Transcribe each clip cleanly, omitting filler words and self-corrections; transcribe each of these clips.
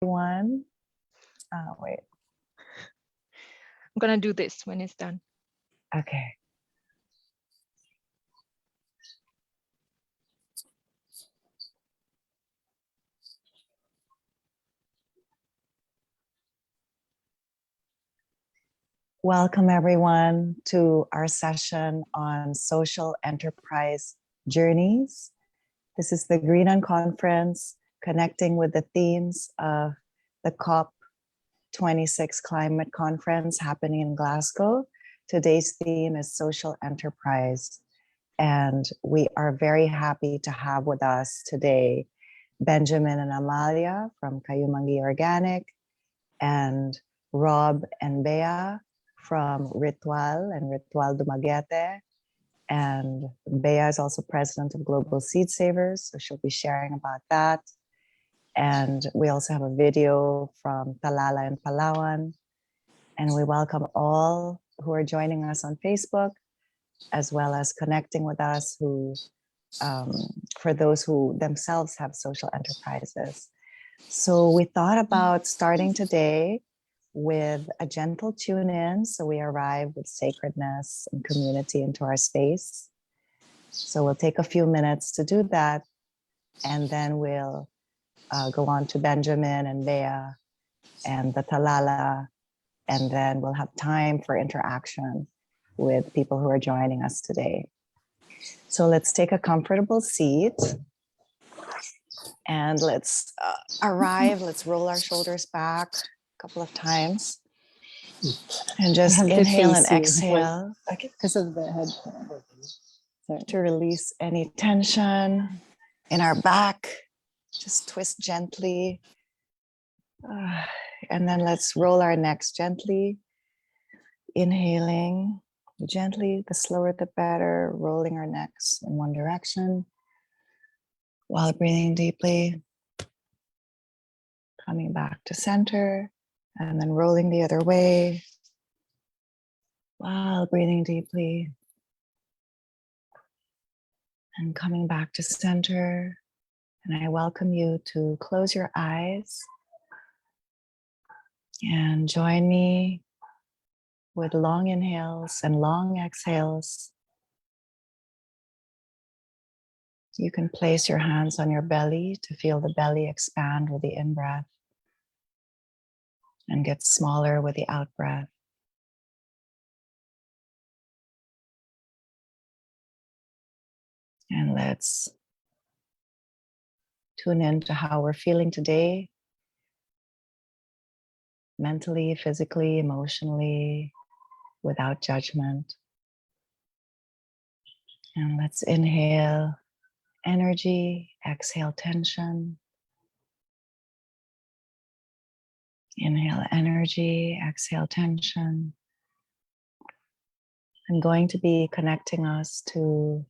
Everyone. Wait. I'm gonna do this when it's done. Okay. Welcome everyone to our session on social enterprise journeys. This is the Green UnConference, connecting with the themes of the COP26 climate conference happening in Glasgow. Today's theme is social enterprise. And we are very happy to have with us today Benjamin and Amalia from Kayumanggi Organic, and Rob and Bea from Ritual and Ritual Dumaguete. And Bea is also president of Global Seed Savers, so she'll be sharing about that. And we also have a video from Talala and Palawan. And we welcome all who are joining us on Facebook, as well as connecting with us who, for those who themselves have social enterprises. So we thought about starting today with a gentle tune in. So we arrive with sacredness and community into our space. So we'll take a few minutes to do that. And then we'll go on to Benjamin and Bea and the Talala. And then we'll have time for interaction with people who are joining us today. So let's take a comfortable seat and let's arrive. Let's roll our shoulders back a couple of times and just inhale and exhale because of the head. to release any tension in our back. Just twist gently. And then let's roll our necks gently. Inhaling gently, the slower the better, rolling our necks in one direction while breathing deeply, coming back to center, and then rolling the other way while breathing deeply and coming back to center. And I welcome you to close your eyes and join me with long inhales and long exhales. You can place your hands on your belly to feel the belly expand with the in-breath and get smaller with the out-breath. And let's tune in to how we're feeling today, mentally, physically, emotionally, without judgment. And let's inhale energy, exhale tension. Inhale energy, exhale tension. I'm going to be connecting us to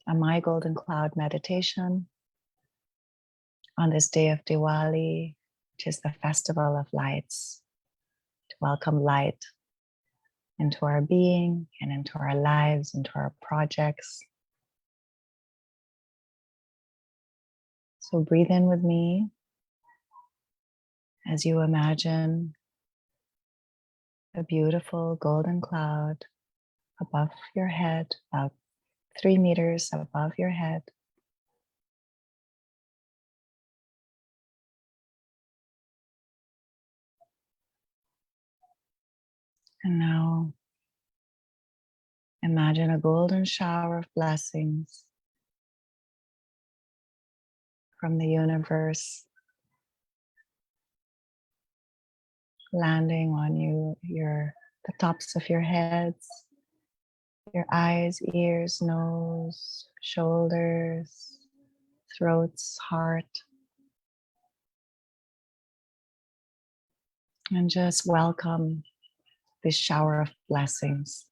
a My Golden Cloud meditation on this day of Diwali, which is the festival of lights, to welcome light into our being and into our lives, into our projects. So breathe in with me as you imagine a beautiful golden cloud above your head, about 3 meters above your head. And now imagine a golden shower of blessings from the universe landing on you, the tops of your heads, your eyes, ears, nose, shoulders, throats, heart. And just welcome this shower of blessings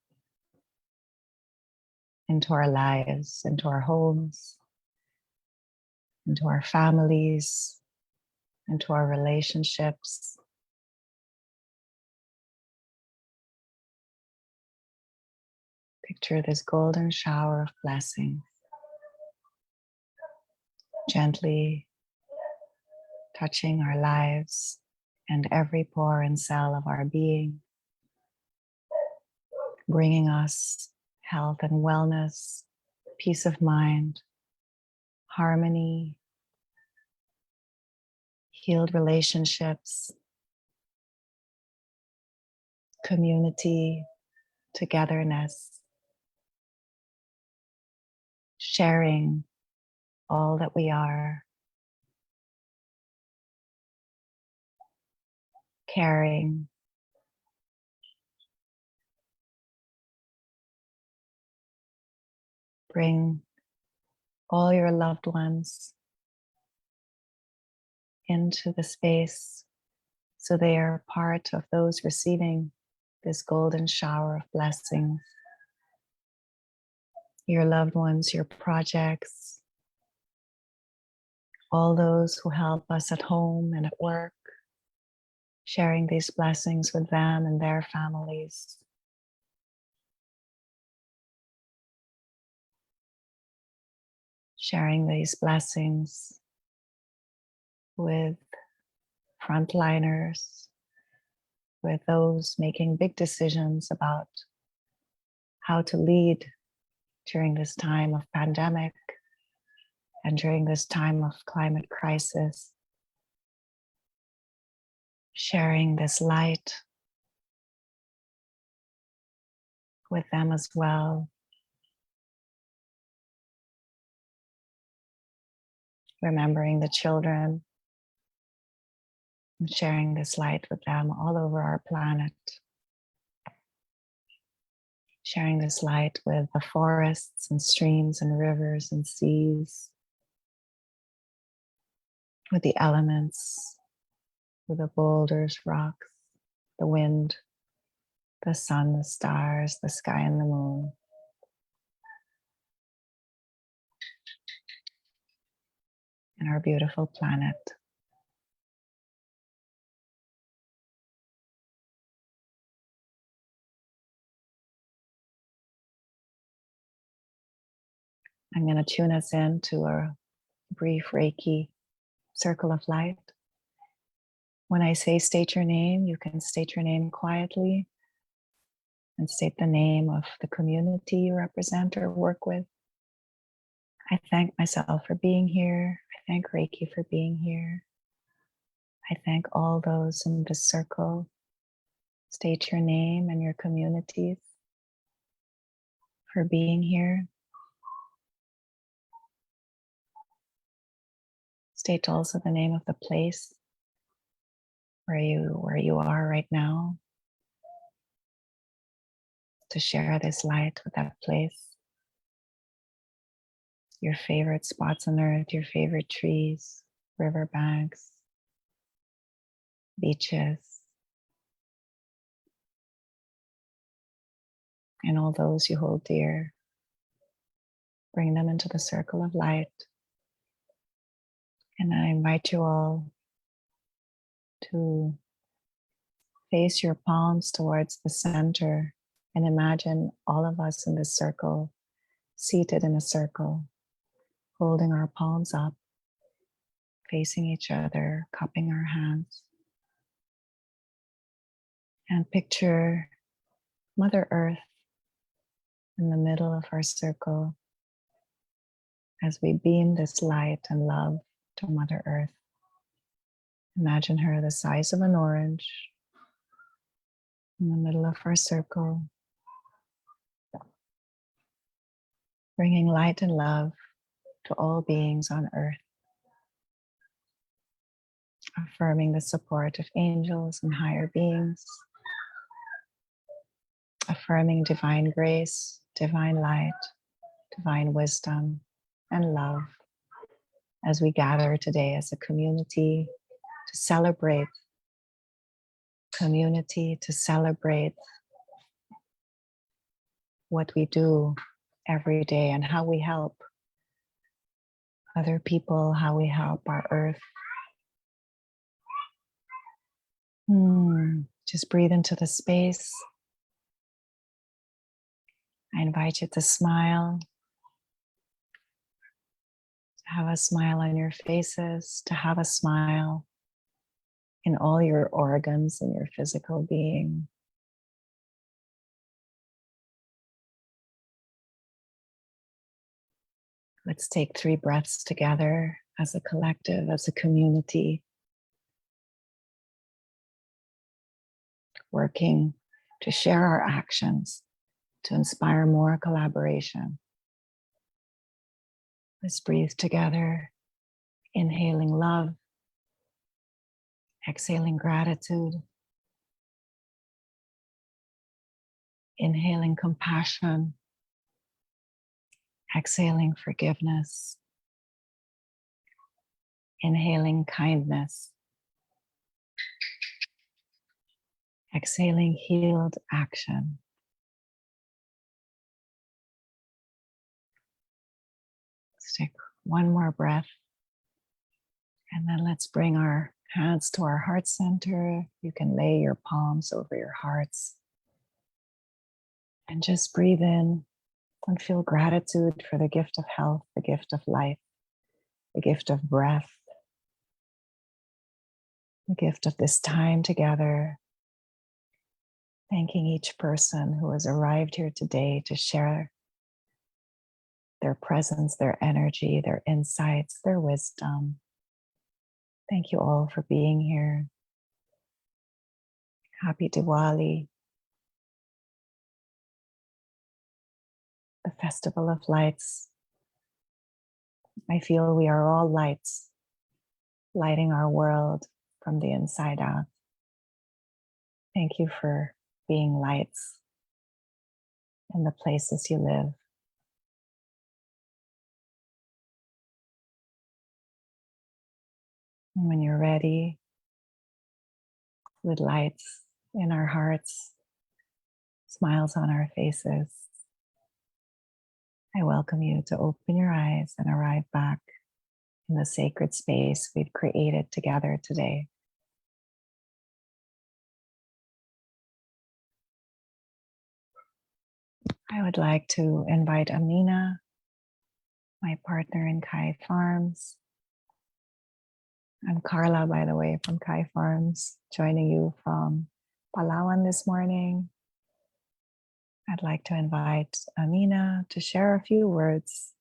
into our lives, into our homes, into our families, into our relationships. Picture this golden shower of blessings. Gently touching our lives and every pore and cell of our being, bringing us health and wellness, peace of mind, harmony, healed relationships, community, togetherness, sharing all that we are, caring, bring all your loved ones into the space so they are part of those receiving this golden shower of blessings. Your loved ones, your projects, all those who help us at home and at work, sharing these blessings with them and their families. Sharing these blessings with frontliners, with those making big decisions about how to lead during this time of pandemic and during this time of climate crisis. Sharing this light with them as well. Remembering the children and sharing this light with them all over our planet. Sharing this light with the forests and streams and rivers and seas, with the elements, with the boulders, rocks, the wind, the sun, the stars, the sky and the moon. And our beautiful planet. I'm going to tune us into a brief Reiki circle of light. When I say state your name, you can state your name quietly and state the name of the community you represent or work with. I thank myself for being here. I thank Reiki for being here. I thank all those in this circle. State your name and your communities for being here. State also the name of the place where you are right now, to share this light with that place. Your favorite spots on earth, your favorite trees, riverbanks, beaches, and all those you hold dear. Bring them into the circle of light. And I invite you all to face your palms towards the center and imagine all of us in this circle, seated in a circle, holding our palms up, facing each other, cupping our hands. And picture Mother Earth in the middle of our circle as we beam this light and love to Mother Earth. Imagine her the size of an orange in the middle of our circle, bringing light and love to all beings on earth, affirming the support of angels and higher beings, affirming divine grace, divine light, divine wisdom, and love as we gather today as a community to celebrate community, to celebrate what we do every day and how we help other people, how we help our earth. Just breathe into the space. I invite you to smile, to have a smile on your faces, to have a smile in all your organs and your physical being. Let's take 3 breaths together as a collective, as a community, working to share our actions, to inspire more collaboration. Let's breathe together, inhaling love, exhaling gratitude, inhaling compassion, exhaling forgiveness, inhaling kindness, exhaling healed action. Let's take one more breath, and then let's bring our hands to our heart center. You can lay your palms over your hearts and just breathe in and feel gratitude for the gift of health, the gift of life, the gift of breath, the gift of this time together. Thanking each person who has arrived here today to share their presence, their energy, their insights, their wisdom. Thank you all for being here. Happy Diwali, the Festival of Lights. I feel we are all lights, lighting our world from the inside out. Thank you for being lights in the places you live. And when you're ready, with lights in our hearts, smiles on our faces, I welcome you to open your eyes and arrive back in the sacred space we've created together today. I would like to invite Amina, my partner in Kai Farms. I'm Carla, by the way, from Kai Farms, joining you from Palawan this morning. I'd like to invite Amina to share a few words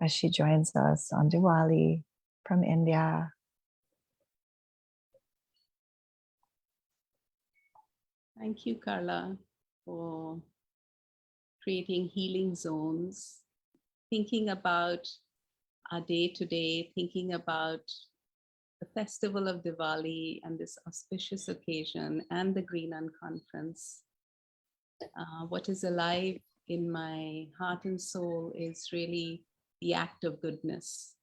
as she joins us on Diwali from India. Thank you, Carla, for creating healing zones, thinking about our day to day, thinking about the festival of Diwali and this auspicious occasion and the Green UnConference. What is alive in my heart and soul is really the act of goodness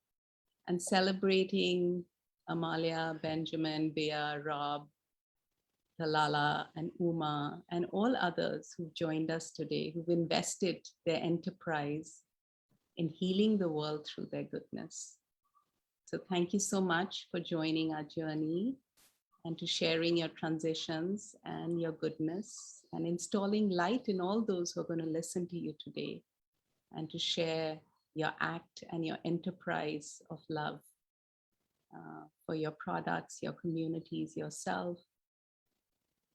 and celebrating Amalia, Benjamin, Bea, Rob, Talala, and Uma, and all others who've joined us today, who've invested their enterprise in healing the world through their goodness. So thank you so much for joining our journey and to sharing your transitions and your goodness and installing light in all those who are going to listen to you today and to share your act and your enterprise of love for your products, your communities, yourself.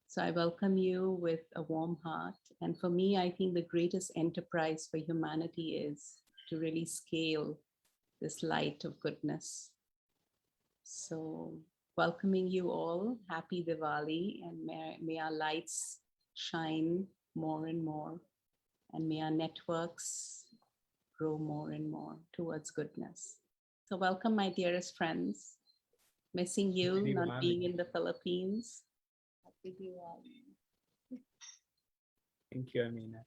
So I welcome you with a warm heart. And for me, I think the greatest enterprise for humanity is to really scale this light of goodness. So welcoming you all, happy Diwali, and may our lights shine more and more, and may our networks grow more and more towards goodness. So welcome, my dearest friends. Missing you, not being in the Philippines. Happy Diwali. Thank you, Amina.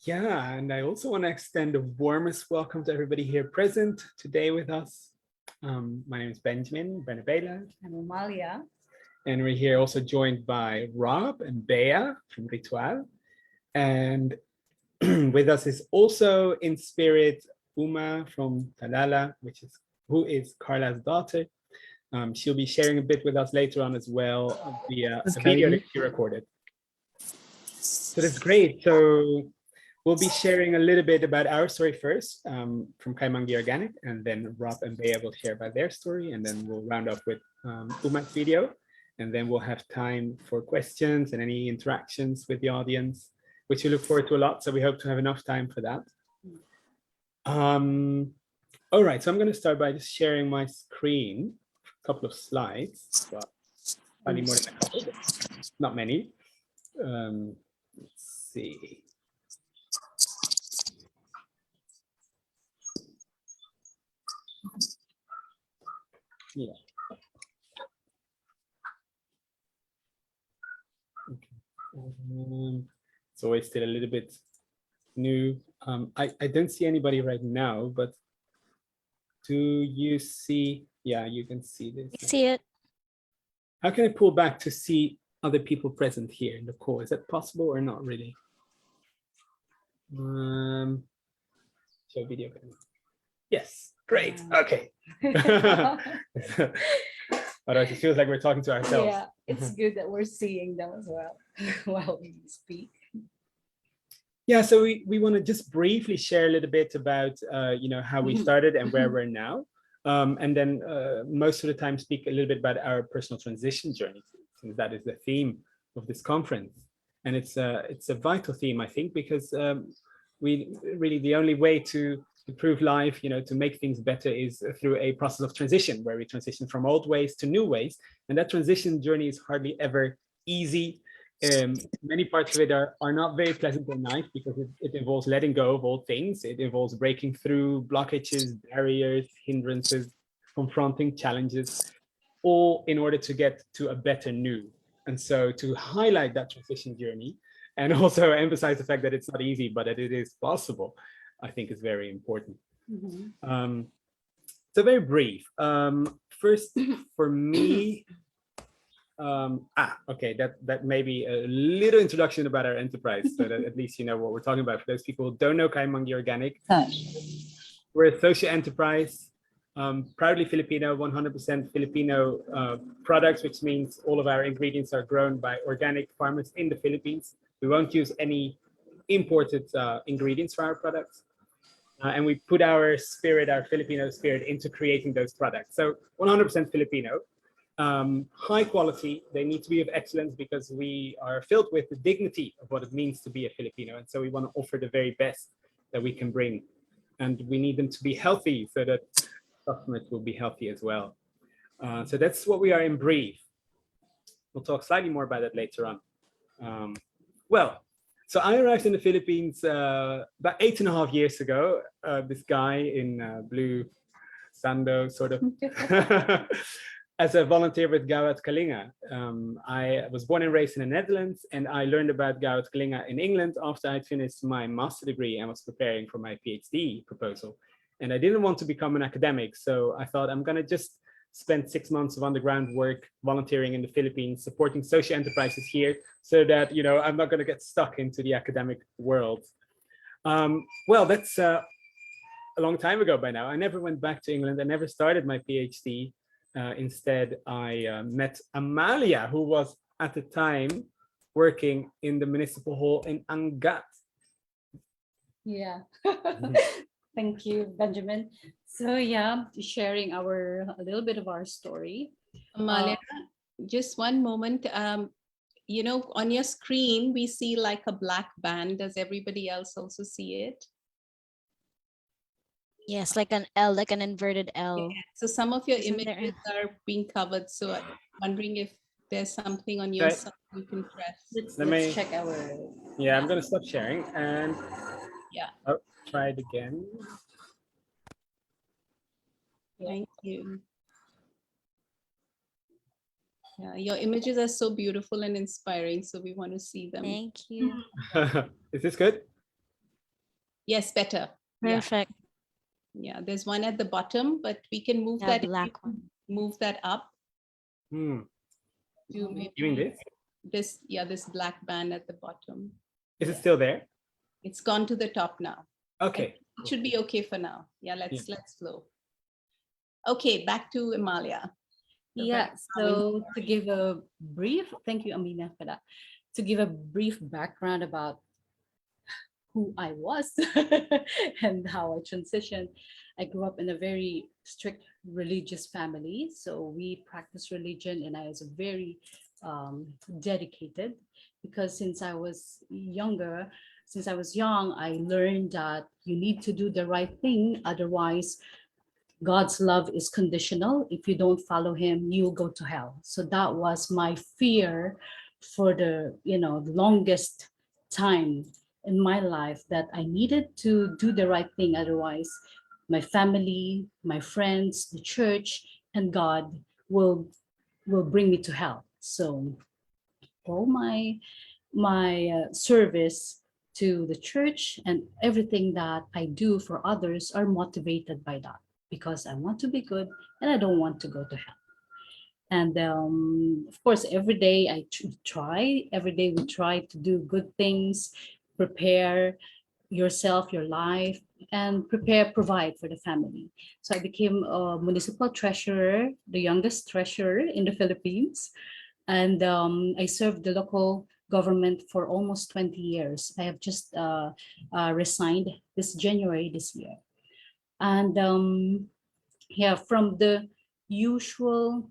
Yeah, and I also want to extend the warmest welcome to everybody here present today with us. My name is Benjamin Bernabale. I'm Amalia. And we're here also joined by Rob and Bea from Ritual. And with us is also in spirit Uma from Talala, who is Carla's daughter. She'll be sharing a bit with us later on as well via a video that she recorded. So that's great. So we'll be sharing a little bit about our story first from Kayumanggi Organic, and then Rob and Bea will share about their story, and then we'll round off with Uma's video, and then we'll have time for questions and any interactions with the audience, which we look forward to a lot. So we hope to have enough time for that. All right, so I'm going to start by just sharing my screen, a couple of slides, but probably more than a couple, not many. Let's see. Yeah. Okay. It's always still a little bit new. I don't see anybody right now, but do you see? Yeah, you can see this. I see it. How can I pull back to see other people present here in the call? Is that possible or not really? Show video. Yes, great. Okay. Otherwise, it feels like we're talking to ourselves. Yeah, it's good that we're seeing them as well while we speak. Yeah, so we want to just briefly share a little bit about how we started and where we're now, and then most of the time speak a little bit about our personal transition journey, since that is the theme of this conference. And it's a vital theme, I think, because we really, the only way to improve life, to make things better is through a process of transition, where we transition from old ways to new ways. And that transition journey is hardly ever easy. Many parts of it are not very pleasant or nice, because it involves letting go of old things. It involves breaking through blockages, barriers, hindrances, confronting challenges, all in order to get to a better new. And so to highlight that transition journey, and also emphasize the fact that it's not easy, but that it is possible, I think is very important. So very brief. First, for me, okay, that may be a little introduction about our enterprise, so that at least you know what we're talking about. For those people who don't know Kayumanggi Organic, we're a social enterprise, proudly Filipino, 100% Filipino products, which means all of our ingredients are grown by organic farmers in the Philippines. We won't use any imported ingredients for our products. And we put our spirit, our Filipino spirit, into creating those products. So 100% Filipino. High quality, they need to be of excellence, because we are filled with the dignity of what it means to be a Filipino. And so we want to offer the very best that we can bring. And we need them to be healthy, so that customers will be healthy as well. So that's what we are in brief. We'll talk slightly more about that later on. So I arrived in the Philippines about 8.5 years ago. This guy in blue sando, sort of, as a volunteer with Gawat Kalinga. I was born and raised in the Netherlands, and I learned about Gawat Kalinga in England after I'd finished my master's degree and was preparing for my PhD proposal. And I didn't want to become an academic, so I thought I'm gonna just spend 6 months of underground work volunteering in the Philippines, supporting social enterprises here, so that I'm not gonna get stuck into the academic world. Well, that's a long time ago by now. I never went back to England. I never started my PhD. Instead, I met Amalia, who was at the time working in the municipal hall in Angat. Yeah. Thank you, Benjamin. So yeah, sharing a little bit of our story. Amalia, just one moment. On your screen, we see like a black band. Does everybody else also see it? Yes, like an L, like an inverted L. Yeah. So some of your Isn't there- images are being covered. So I'm wondering if there's something on your Okay. side you can press. Let's me- check our. Yeah, I'm gonna stop sharing and Yeah. try it again. Thank you. Yeah, your images are so beautiful and inspiring, so we want to see them. Thank you. Is this good? Yes, better. Yeah, Perfect. yeah. There's one at the bottom, but we can move Yeah, that. if black you one. Move that up Hmm. to maybe You mean this? this. Yeah, this black band at the bottom. Is it still there? It's gone to the top now. Okay. It should be okay for now. Yeah, let's flow. Okay, back to Amalia. Yeah, so to give a brief, thank you, Amina, for that. To give a brief background about who I was and how I transitioned. I grew up in a very strict religious family, so we practiced religion, and I was very dedicated, because since I was young, I learned that you need to do the right thing, otherwise God's love is conditional. If you don't follow him, you'll go to hell. So that was my fear for the longest time in my life, that I needed to do the right thing. Otherwise, my family, my friends, the church, and God will bring me to hell. So all my service to the church and everything that I do for others are motivated by that, because I want to be good and I don't want to go to hell. And of course, every day every day we try to do good things, prepare yourself, your life, and provide for the family. So I became a municipal treasurer, the youngest treasurer in the Philippines. And I served the local government for almost 20 years. I have just resigned this January this year. And yeah, from the usual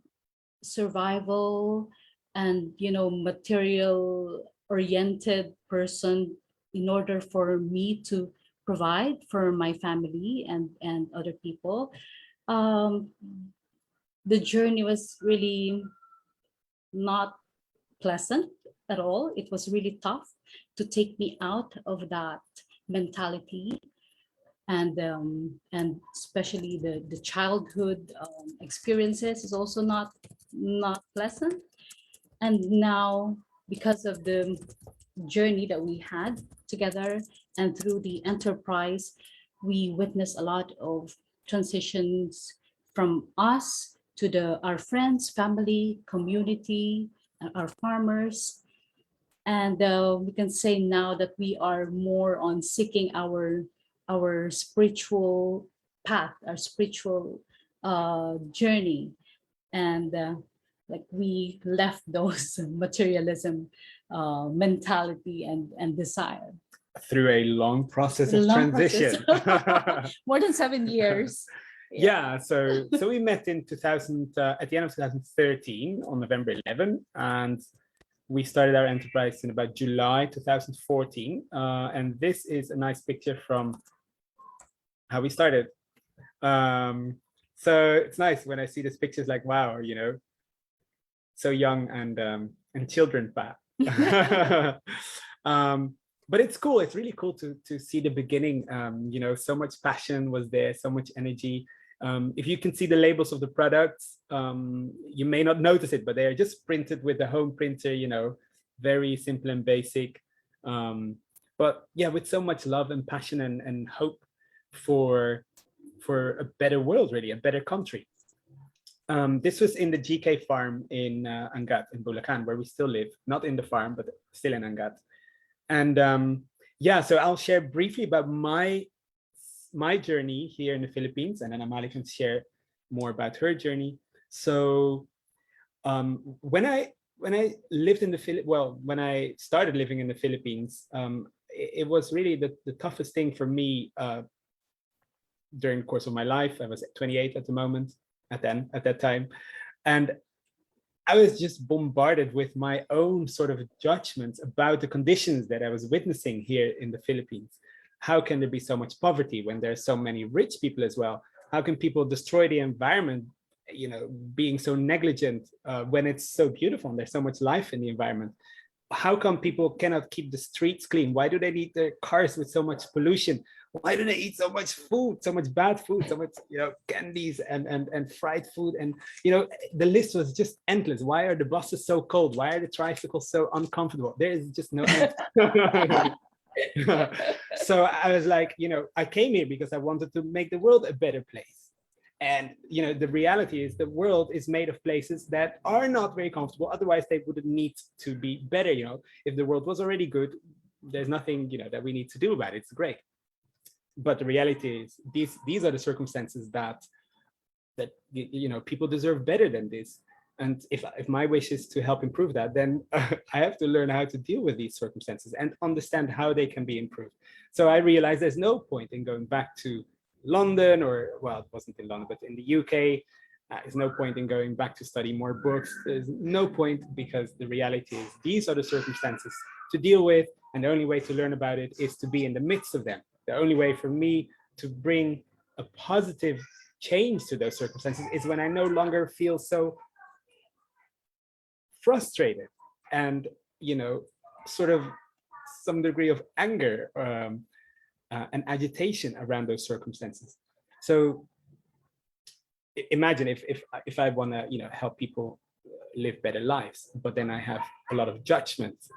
survival and material oriented person, in order for me to provide for my family and other people, the journey was really not pleasant at all. It was really tough to take me out of that mentality, and especially the childhood experiences is also not pleasant. And now, because of the journey that we had together and through the enterprise, we witnessed a lot of transitions from us to our friends, family, community, our farmers. And we can say now that we are more on seeking our spiritual path, our spiritual journey. And like we left those materialism mentality and desire. Through a long process of transition. More than 7 years. Yeah, so we met in 2000 at the end of 2013 on November 11, and we started our enterprise in about July 2014. And this is a nice picture from how we started. So it's nice when I see these pictures, like, wow, so young and children fat. But it's cool. It's really cool to see the beginning. So much passion was there, so much energy. If you can see the labels of the products, you may not notice it, but they are just printed with the home printer, very simple and basic. But yeah, with so much love and passion and hope for a better world, really, a better country. This was in the GK farm in Angat, in Bulacan, where we still live, not in the farm, but still in Angat. And yeah, so I'll share briefly about my journey here in the Philippines, and then Amalia can share more about her journey. So when I lived in when I started living in the Philippines, it was really the toughest thing for me during the course of my life. I was 28 at the moment, at that time, and I was just bombarded with my own sort of judgments about the conditions that I was witnessing here in the Philippines. How can there be so much poverty when there are so many rich people as well? How can people destroy the environment, being so negligent when it's so beautiful and there's so much life in the environment? How come people cannot keep the streets clean? Why do they need their cars with so much pollution? Why do they eat so much food, so much bad food, so much candies and fried food? And the list was just endless. Why are the buses so cold? Why are the tricycles so uncomfortable? There is just no end. So I was like, I came here because I wanted to make the world a better place. And the reality is the world is made of places that are not very comfortable. Otherwise, they wouldn't need to be better. If the world was already good, there's nothing that we need to do about it. It's great. But the reality is these are the circumstances that people deserve better than this. And if my wish is to help improve that, then I have to learn how to deal with these circumstances and understand how they can be improved. So I realized there's no point in going back to London, or, well, it wasn't in London, but in the UK. There's no point in going back to study more books. There's no point, because the reality is these are the circumstances to deal with. And the only way to learn about it is to be in the midst of them. The only way for me to bring a positive change to those circumstances is when I no longer feel so frustrated and, sort of some degree of anger and agitation around those circumstances. So imagine if I want to, help people live better lives, but then I have a lot of judgments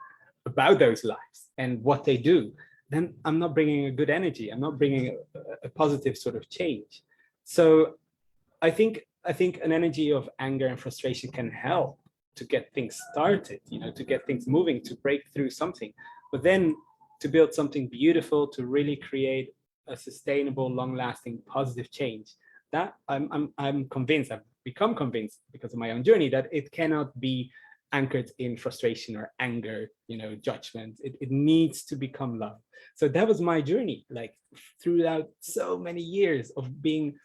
about those lives and what they do, then I'm not bringing a good energy. I'm not bringing a positive sort of change. So I think an energy of anger and frustration can help to get things started, to get things moving, to break through something, but then to build something beautiful, to really create a sustainable, long-lasting, positive change. That I'm convinced, I've become convinced because of my own journey, that it cannot be anchored in frustration or anger, judgment. It needs to become love. So that was my journey, like throughout so many years of being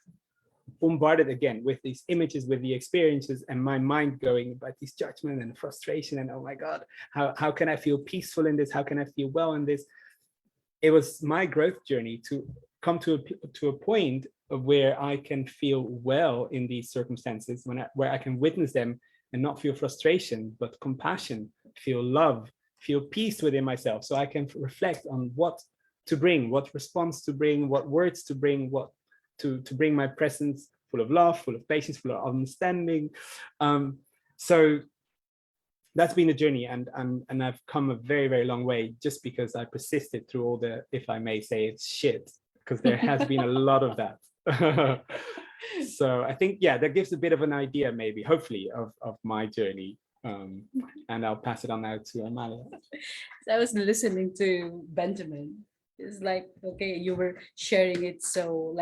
bombarded again with these images, with the experiences, and my mind going about this judgment and frustration and, oh my God, how can I feel peaceful in this? How can I feel well in this? It was my growth journey to come to a point of where I can feel well in these circumstances, where I can witness them and not feel frustration, but compassion, feel love, feel peace within myself. So I can reflect on what to bring, what response to bring, what words to bring, what to bring my presence full of love, full of patience, full of understanding. So that's been a journey, and I've come a very, very long way just because I persisted through all the, if I may say, it's shit, because there has been a lot of that. So I think, yeah, that gives a bit of an idea, maybe, hopefully, of my journey. And I'll pass it on now to Amalia. So I was listening to Benjamin. It's like, okay, you were sharing it so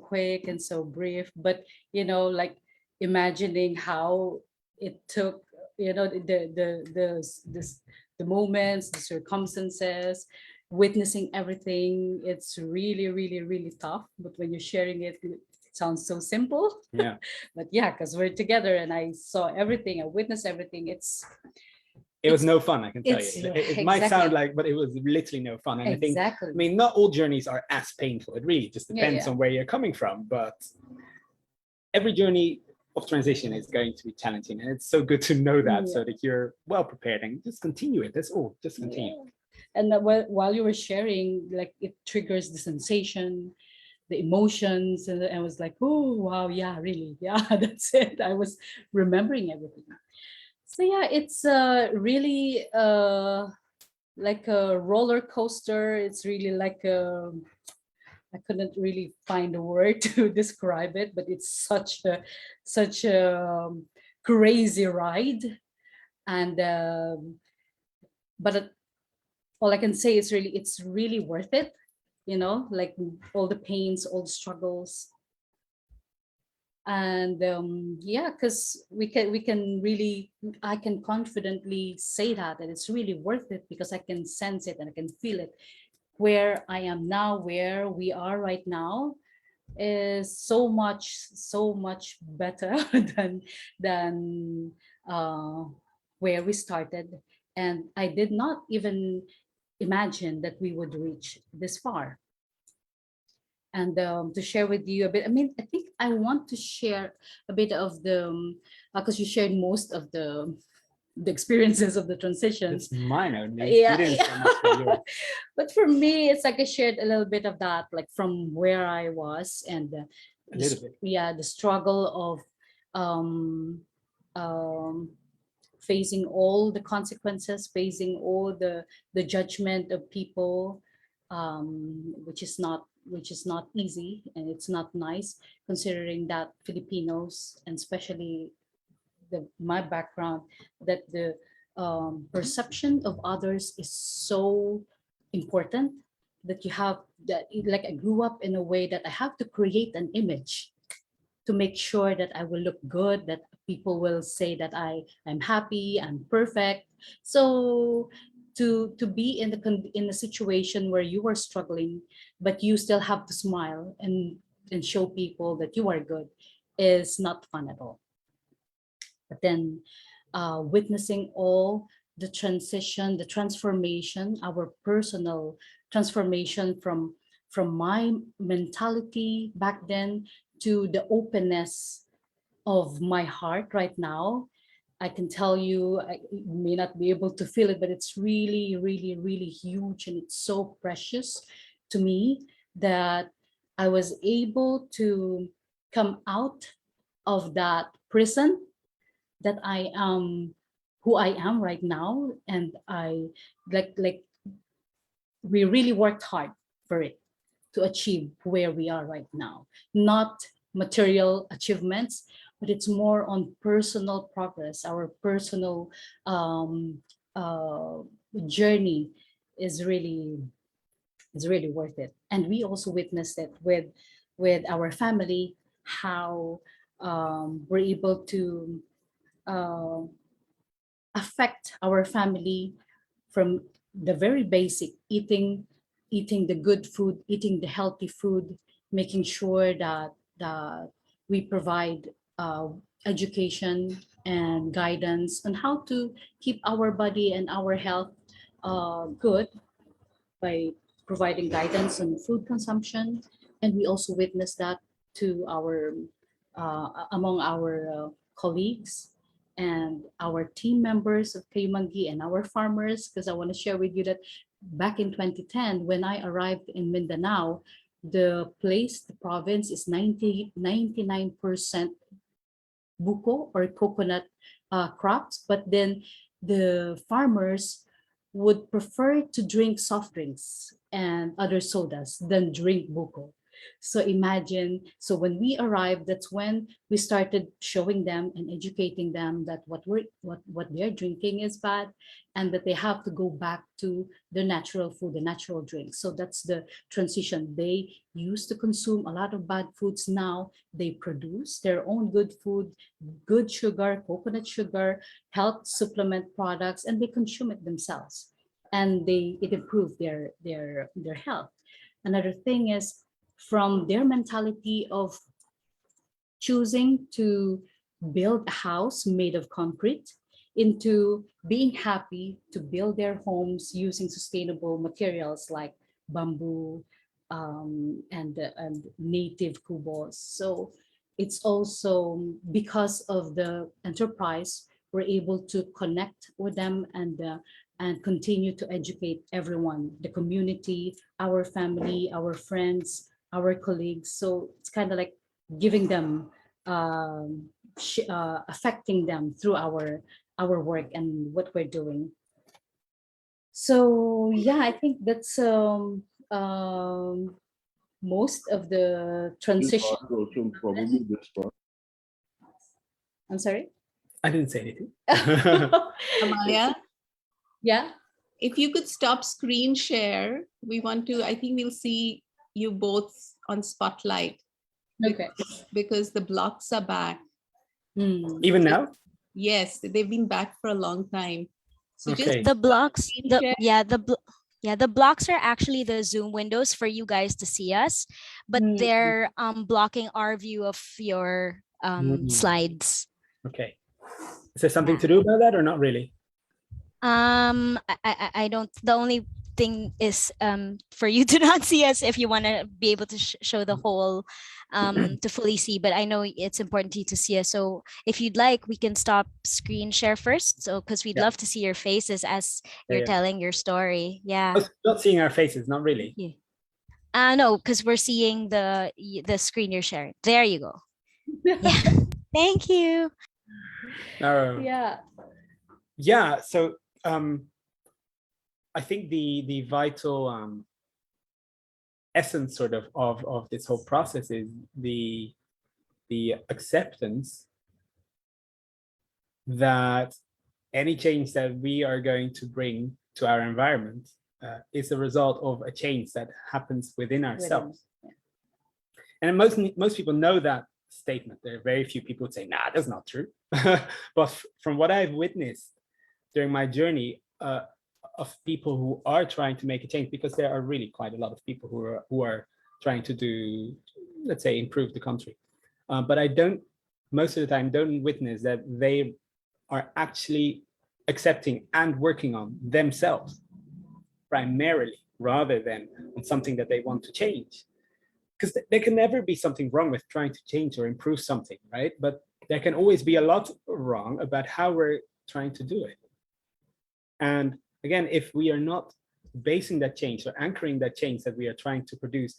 quick and so brief, but like imagining how it took, the moments, the circumstances, witnessing everything. It's really, really, really tough. But when you're sharing it, it sounds so simple. Yeah. But yeah, because we're together and I saw everything, I witnessed everything. It was no fun, I can tell you. it's- It might sound exactly. like, but it was literally no fun. And I think, Exactly. I mean, not all journeys are as painful. It really just depends yeah. on where you're coming from. But every journey of transition is going to be challenging. And it's so good to know that, so that you're well prepared and just continue it. That's all, just continue. Yeah. And while you were sharing, like it triggers the sensation, the emotions, and I was like, oh wow, yeah, really, yeah, that's it. I was remembering everything. So yeah, it's really like a roller coaster. It's really like I couldn't really find a word to describe it, but it's such a crazy ride. And but all I can say is it's really worth it. Like all the pains, all the struggles. And yeah, because we can really, I can confidently say that it's really worth it, because I can sense it and I can feel it. Where I am now, where we are right now, is so much better than where we started. And I did not even imagine that we would reach this far. And to share with you a bit, I think I want to share a bit of the, because you shared most of the experiences of the transitions. It's mine only. Yeah, You didn't so much for yours. but for me, it's like I shared a little bit of that, like from where I was, and A little bit. yeah, the struggle of um, um, facing all the consequences, facing all the judgment of people, which is not easy, and it's not nice, considering that Filipinos, and especially my background, that the perception of others is so important, that you have that, like I grew up in a way that I have to create an image to make sure that I will look good, that people will say that I'm happy, I'm perfect. So to be in a situation where you are struggling, but you still have to smile and show people that you are good is not fun at all. But then witnessing all the transition, the transformation, our personal transformation from my mentality back then to the openness of my heart right now. I can tell you, I may not be able to feel it, but it's really, really, really huge. And it's so precious to me that I was able to come out of that prison, that I am who I am right now. And I like we really worked hard for it to achieve where we are right now. Not material achievements, but it's more on personal progress. Our personal uh, journey is really worth it. And we also witnessed it with our family, how we're able to uh, affect our family from the very basic, eating the good food, eating the healthy food, making sure that we provide education and guidance on how to keep our body and our health good by providing guidance on food consumption. And we also witness that to our among our colleagues and our team members of Kayumanggi and our farmers, because I want to share with you that back in 2010, when I arrived in Mindanao, the province is 99% buko or coconut crops, but then the farmers would prefer to drink soft drinks and other sodas than drink buko. So imagine, so when we arrived, that's when we started showing them and educating them that what they're drinking is bad, and that they have to go back to the natural food, the natural drinks. So that's the transition. They used to consume a lot of bad foods. Now they produce their own good food, good sugar, coconut sugar, health supplement products, and they consume it themselves, and it improved their health. Another thing is, from their mentality of choosing to build a house made of concrete into being happy to build their homes using sustainable materials like bamboo and native kubos. So it's also because of the enterprise, we're able to connect with them and continue to educate everyone, the community, our family, our friends, our colleagues. So it's kind of like giving them, affecting them through our work and what we're doing. So yeah, I think that's most of the transition. Probably this part. I'm sorry. I didn't say anything. Amalia, Yeah. if you could stop screen share, I think we'll see you both on spotlight. Okay. Because the blocks are back. Even now? Yes, they've been back for a long time. So Okay. The blocks, screen share. the blocks are actually the Zoom windows for you guys to see us, but Mm. they're blocking our view of your slides. Okay. Is there something Yeah. to do about that or not really? I don't. The only thing is for you to not see us if you want to be able to show the whole, to fully see. But I know it's important to you to see us. So if you'd like, we can stop screen share first. So because we'd Yeah. love to see your faces as you're Yeah. telling your story. Yeah. Oh, not seeing our faces, not really. No, because we're seeing the screen you're sharing. There you go. Yeah. Thank you. No. Yeah. Yeah. So I think the vital essence sort of this whole process is the acceptance that any change that we are going to bring to our environment is a result of a change that happens within ourselves. And most people know that statement. There are very few people who say, nah, that's not true. But from what I've witnessed during my journey of people who are trying to make a change, because there are really quite a lot of people who are trying to do, let's say, improve the country. But I don't, most of the time, don't witness that they are actually accepting and working on themselves primarily, rather than on something that they want to change. Because there can never be something wrong with trying to change or improve something, right? But there can always be a lot wrong about how we're trying to do it. And again, if we are not basing that change or anchoring that change that we are trying to produce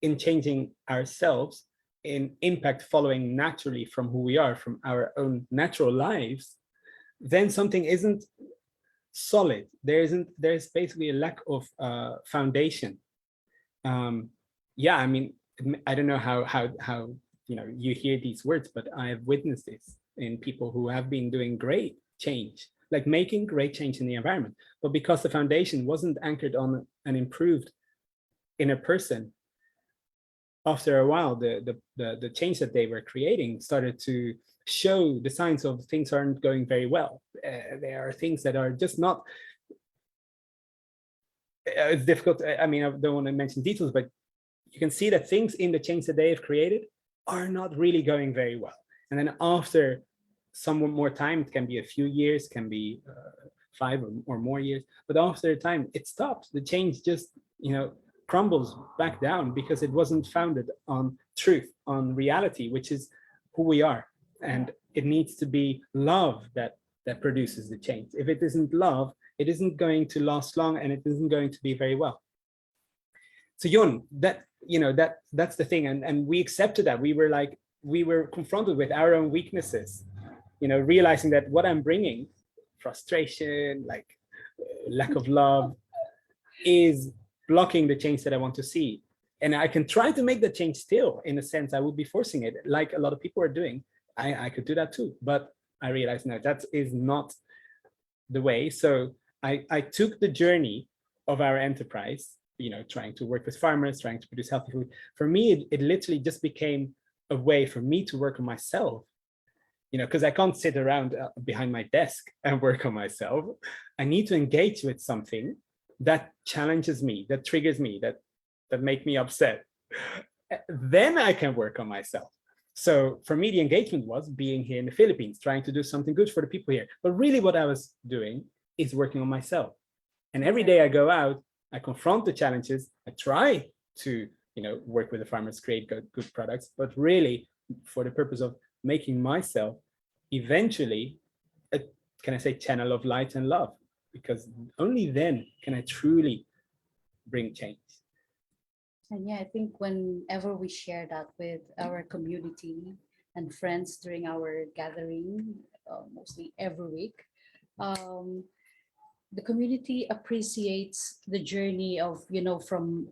in changing ourselves, in impact following naturally from who we are, from our own natural lives, then something isn't solid. There's basically a lack of foundation. Yeah, I mean, I don't know how you hear these words, but I have witnessed this in people who have been doing great change, like making great change in the environment, but because the foundation wasn't anchored on an improved inner person, after a while, the change that they were creating started to show the signs of things aren't going very well. There are things that are just not. It's difficult. I mean, I don't want to mention details, but you can see that things in the change that they have created are not really going very well. And then after somewhat more time, it can be a few years, can be 5 or more years, but after a time, it stops. The change just, crumbles back down because it wasn't founded on truth, on reality, which is who we are. And it needs to be love that produces the change. If it isn't love, it isn't going to last long, and it isn't going to be very well. So Yun, that's the thing. And we accepted that. We were confronted with our own weaknesses, realizing that what I'm bringing, frustration, lack of love, is blocking the change that I want to see. And I can try to make the change still, in a sense. I would be forcing it, like a lot of people are doing. I could do that too, but I realized, no, that is not the way. So I took the journey of our enterprise, trying to work with farmers, trying to produce healthy food. For me, it literally just became a way for me to work on myself, because I can't sit around behind my desk and work on myself. I need to engage with something that challenges me, that triggers me, that make me upset. Then I can work on myself. So for me, the engagement was being here in the Philippines, trying to do something good for the people here. But really what I was doing is working on myself. And every day I go out, I confront the challenges, I try to, work with the farmers, create good products, but really for the purpose of making myself eventually a, can I say, channel of light and love, because only then can I truly bring change. And yeah, I think whenever we share that with our community and friends during our gathering, mostly every week, the community appreciates the journey of, from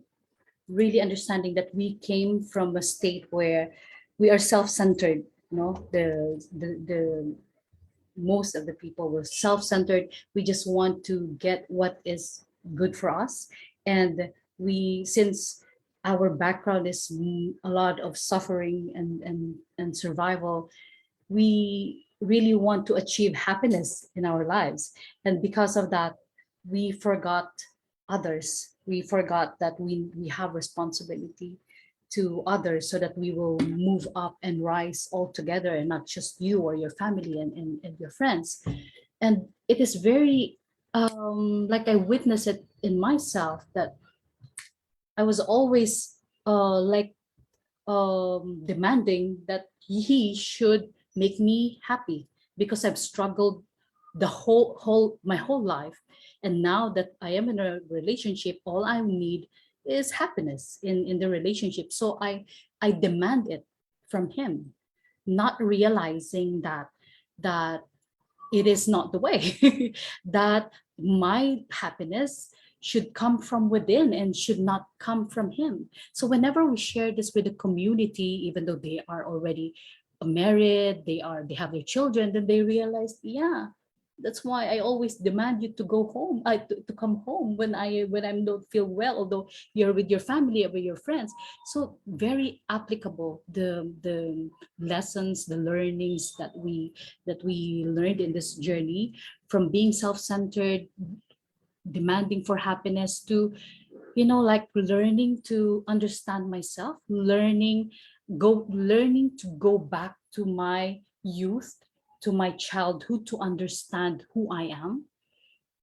really understanding that we came from a state where we are self-centered. The most of the people were self-centered. We just want to get what is good for us, and since our background is a lot of suffering and survival, we really want to achieve happiness in our lives. And because of that, we forgot others. We forgot that we have responsibility to others, so that we will move up and rise all together, and not just you or your family and your friends. And it is very, like I witnessed it in myself, that I was always demanding that he should make me happy, because I've struggled my whole life. And now that I am in a relationship, all I need is happiness in the relationship. So I demand it from him, not realizing that it is not the way, that my happiness should come from within and should not come from him. So whenever we share this with the community, even though they are already married, they have their children, then they realize, yeah, That's why I always demand you to go home, to come home when I don't feel well, although you're with your family or with your friends. So very applicable, the lessons, the learnings that we learned in this journey, from being self-centered, demanding for happiness, to like learning to understand myself, learning to go back to my youth, to my childhood, to understand who I am,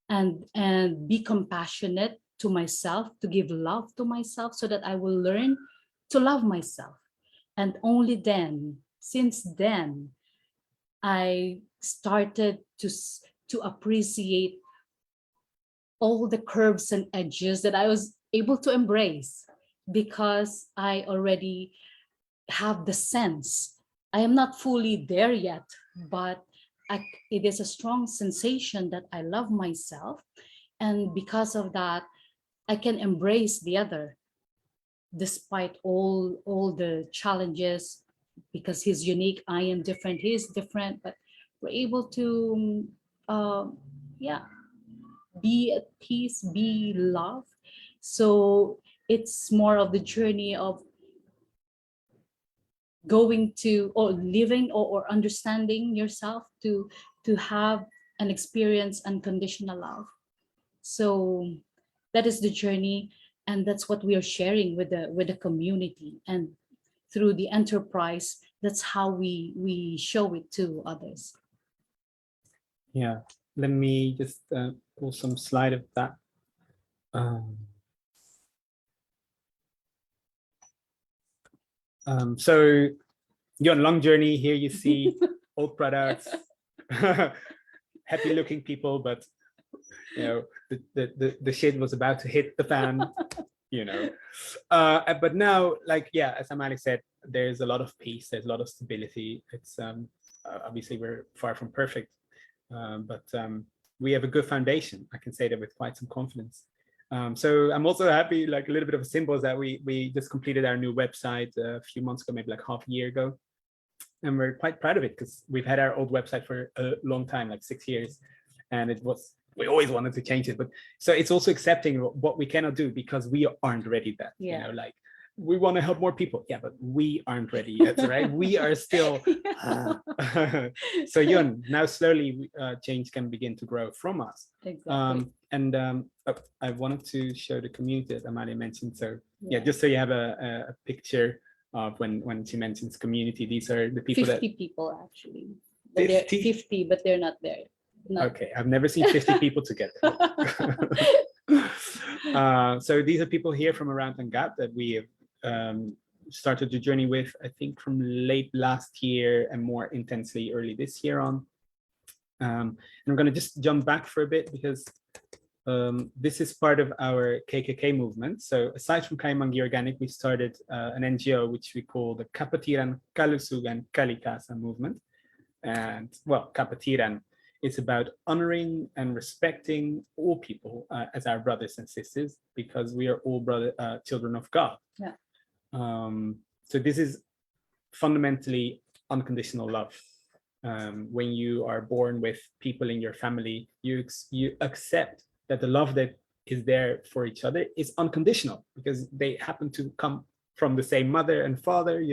and be compassionate to myself, to give love to myself, so that I will learn to love myself. And only then, since then, I started to appreciate all the curves and edges that I was able to embrace, because I already have the sense. I am not fully there yet, but it is a strong sensation that I love myself. And because of that, I can embrace the other, despite all the challenges, because he's unique, I am different, he's different, but we're able to, yeah, be at peace, be love. So it's more of the journey of going to, or living, or understanding yourself, to have and experience unconditional love. So that is the journey, and that's what we are sharing with the community, and through the enterprise, that's how we show it to others. Yeah, let me just pull some slide of that. So you're on a long journey. Here you see old products, happy looking people, but the shit was about to hit the fan, but now, like, yeah, as Amalia said, there's a lot of peace, there's a lot of stability. It's obviously we're far from perfect, but we have a good foundation. I can say that with quite some confidence. So I'm also happy, like a little bit of a symbol, is that we just completed our new website a few months ago, maybe like half a year ago. And we're quite proud of it, because we've had our old website for a long time, like 6 years. And we always wanted to change it. But so it's also accepting what we cannot do, because we aren't ready yet. Yeah. Like we want to help more people. Yeah, but we aren't ready yet, right? We are still. So Yun, now slowly change can begin to grow from us. Exactly. I wanted to show the community that Amalia mentioned. So yeah, just so you have a picture of when she mentions community, these are the people 50 people actually. But 50? 50, but they're not there. No. Okay, I've never seen 50 people together. So these are people here from around Ngap that we have started the journey with, I think from late last year and more intensely early this year on. And I'm going to just jump back for a bit, because this is part of our KKK movement. So aside from Kayumanggi Organic, we started an NGO which we call the Kapatiran, Kalusugan, Kalikasa movement. And well, Kapatiran is about honoring and respecting all people as our brothers and sisters, because we are all children of God. Yeah. So this is fundamentally unconditional love. When you are born with people in your family, you accept that the love that is there for each other is unconditional, because they happen to come from the same mother and father,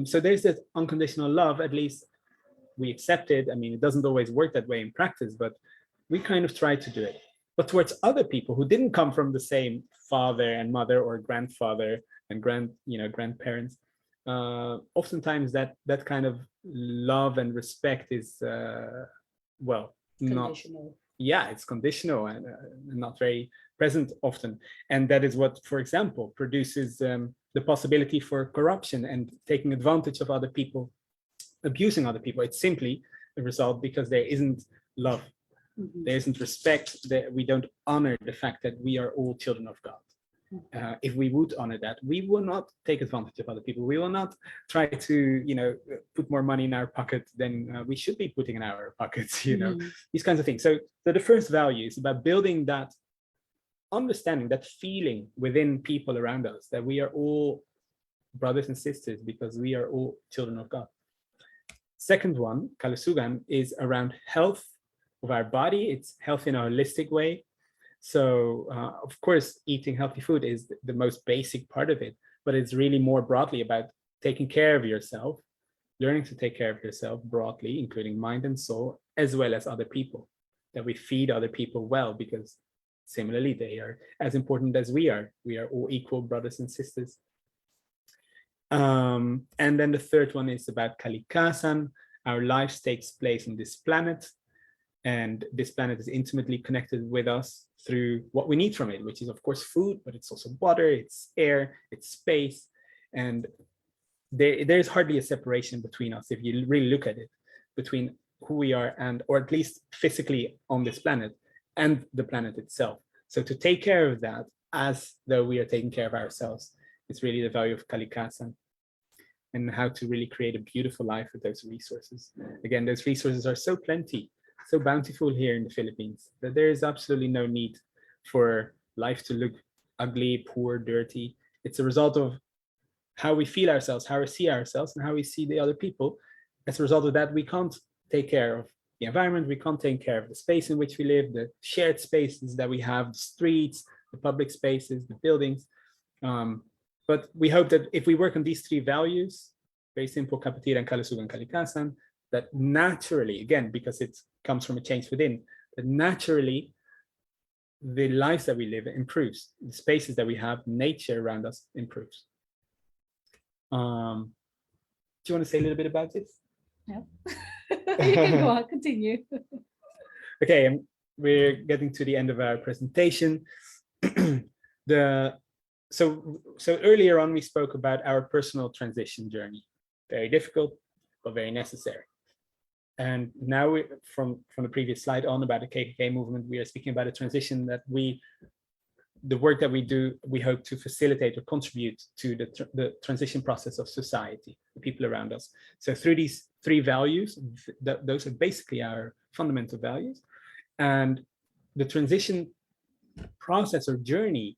So there's that unconditional love, at least we accept it. I mean, it doesn't always work that way in practice, but we kind of try to do it. But towards other people who didn't come from the same father and mother or grandfather and grandparents, oftentimes that kind of love and respect is Conditional. It's conditional and not very present often. And that is what, for example, produces the possibility for corruption and taking advantage of other people, abusing other people. It's simply a result because there isn't love, there isn't respect, that we don't honor the fact that we are all children of God. If we would honor that, we will not take advantage of other people. We will not try to, put more money in our pocket than we should be putting in our pockets, these kinds of things. So the first value is about building that understanding, that feeling within people around us, that we are all brothers and sisters because we are all children of God. Second one, Kalusugan, is around health, of our body. It's health in a holistic way. So of course, eating healthy food is the most basic part of it, but it's really more broadly about taking care of yourself, learning to take care of yourself broadly, including mind and soul, as well as other people, that we feed other people well, because similarly, they are as important as we are. We are all equal brothers and sisters. And then the third one is about kalikasan. Our life takes place on this planet, and this planet is intimately connected with us through what we need from it, which is of course food, but it's also water, it's air, it's space. And there's hardly a separation between us, if you really look at it, between who we are and, or at least physically on this planet, and the planet itself. So to take care of that as though we are taking care of ourselves is really the value of kalikasan, and how to really create a beautiful life with those resources. Again, those resources are so plenty, so bountiful here in the Philippines, that there is absolutely no need for life to look ugly, poor, dirty. It's a result of how we feel ourselves, how we see ourselves, and how we see the other people. As a result of that, we can't take care of the environment, we can't take care of the space in which we live, the shared spaces that we have, the streets, the public spaces, the buildings. But we hope that if we work on these three values, very simple, kapatiran, kalusugan, kalikasan, that naturally, again, because it comes from a change within, that naturally the lives that we live improves, the spaces that we have, nature around us improves. Do you want to say a little bit about this? Yeah. You can go on, continue. Okay, we're getting to the end of our presentation. So earlier on, we spoke about our personal transition journey. Very difficult, but very necessary. And now, from the previous slide on about the KKK movement, we are speaking about a transition that the work that we do, we hope to facilitate or contribute to the transition process of society, the people around us. So through these three values, those are basically our fundamental values. And the transition process or journey,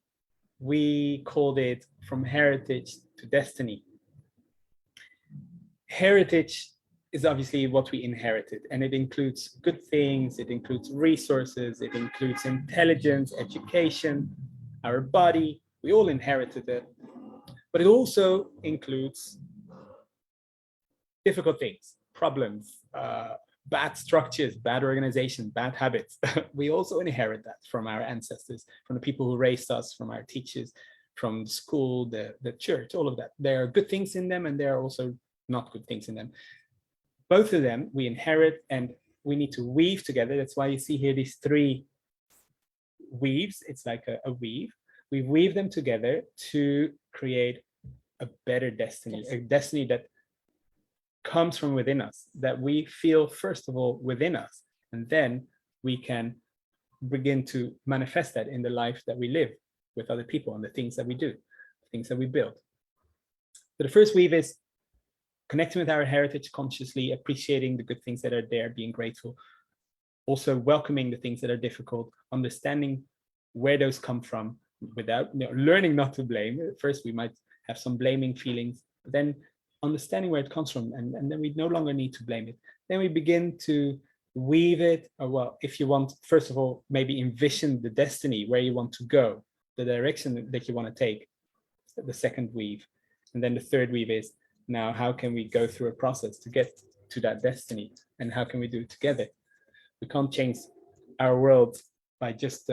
we called it From Heritage to Destiny. Heritage is obviously what we inherited, and it includes good things, it includes resources, it includes intelligence, education, our body, we all inherited it. But it also includes difficult things, problems, bad structures, bad organization, bad habits. We also inherit that from our ancestors, from the people who raised us, from our teachers, from school, the church, all of that. There are good things in them, and there are also not good things in them. Both of them we inherit, and we need to weave together. That's why you see here these three weaves. It's like a weave. We weave them together to create a better destiny, a destiny that comes from within us, that we feel first of all within us, and then we can begin to manifest that in the life that we live with other people and the things that we do, the things that we build. So the first weave is connecting with our heritage consciously, appreciating the good things that are there, being grateful, also welcoming the things that are difficult, understanding where those come from, without learning not to blame. First, we might have some blaming feelings, but then understanding where it comes from, and then we no longer need to blame it. Then we begin to weave it, or well, if you want, first of all, maybe envision the destiny, where you want to go, the direction that you want to take, the second weave. And then the third weave is, now how can we go through a process to get to that destiny, and how can we do it together? We can't change our world by just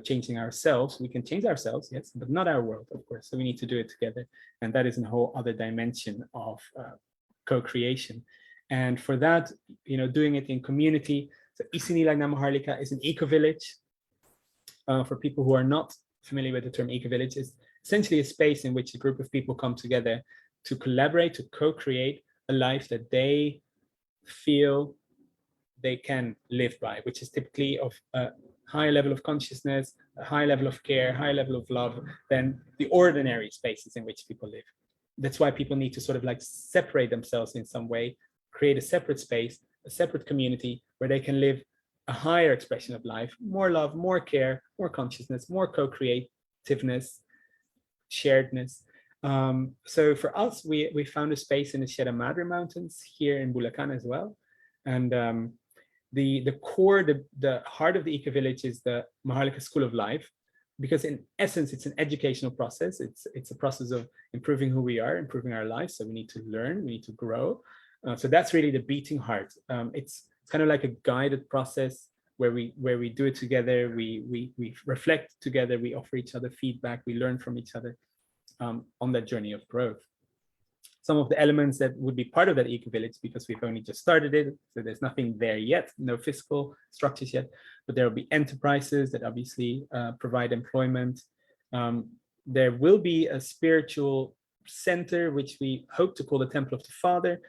changing ourselves. We can change ourselves, yes, but not our world, of course. So we need to do it together, and that is a whole other dimension of co-creation. And for that, doing it in community. So Isinilang na Maharlika is an eco-village. For people who are not familiar with the term eco-village, is essentially a space in which a group of people come together to collaborate, to co-create a life that they feel they can live by, which is typically of a high level of consciousness, a high level of care, high level of love than the ordinary spaces in which people live. That's why people need to sort of like separate themselves in some way, create a separate space, a separate community where they can live a higher expression of life, more love, more care, more consciousness, more co-creativeness, sharedness. So for us, we found a space in the Sierra Madre Mountains here in Bulacan as well. And the core, the heart of the eco-village is the Maharlika School of Life, because in essence, it's an educational process. It's a process of improving who we are, improving our lives. So we need to learn, we need to grow. So that's really the beating heart. It's kind of like a guided process where we do it together. We reflect together. We offer each other feedback. We learn from each other on that journey of growth. Some of the elements that would be part of that eco-village, because we've only just started it, so there's nothing there yet, no fiscal structures yet, but there will be enterprises that obviously provide employment. There will be a spiritual center, which we hope to call the Temple of the Father,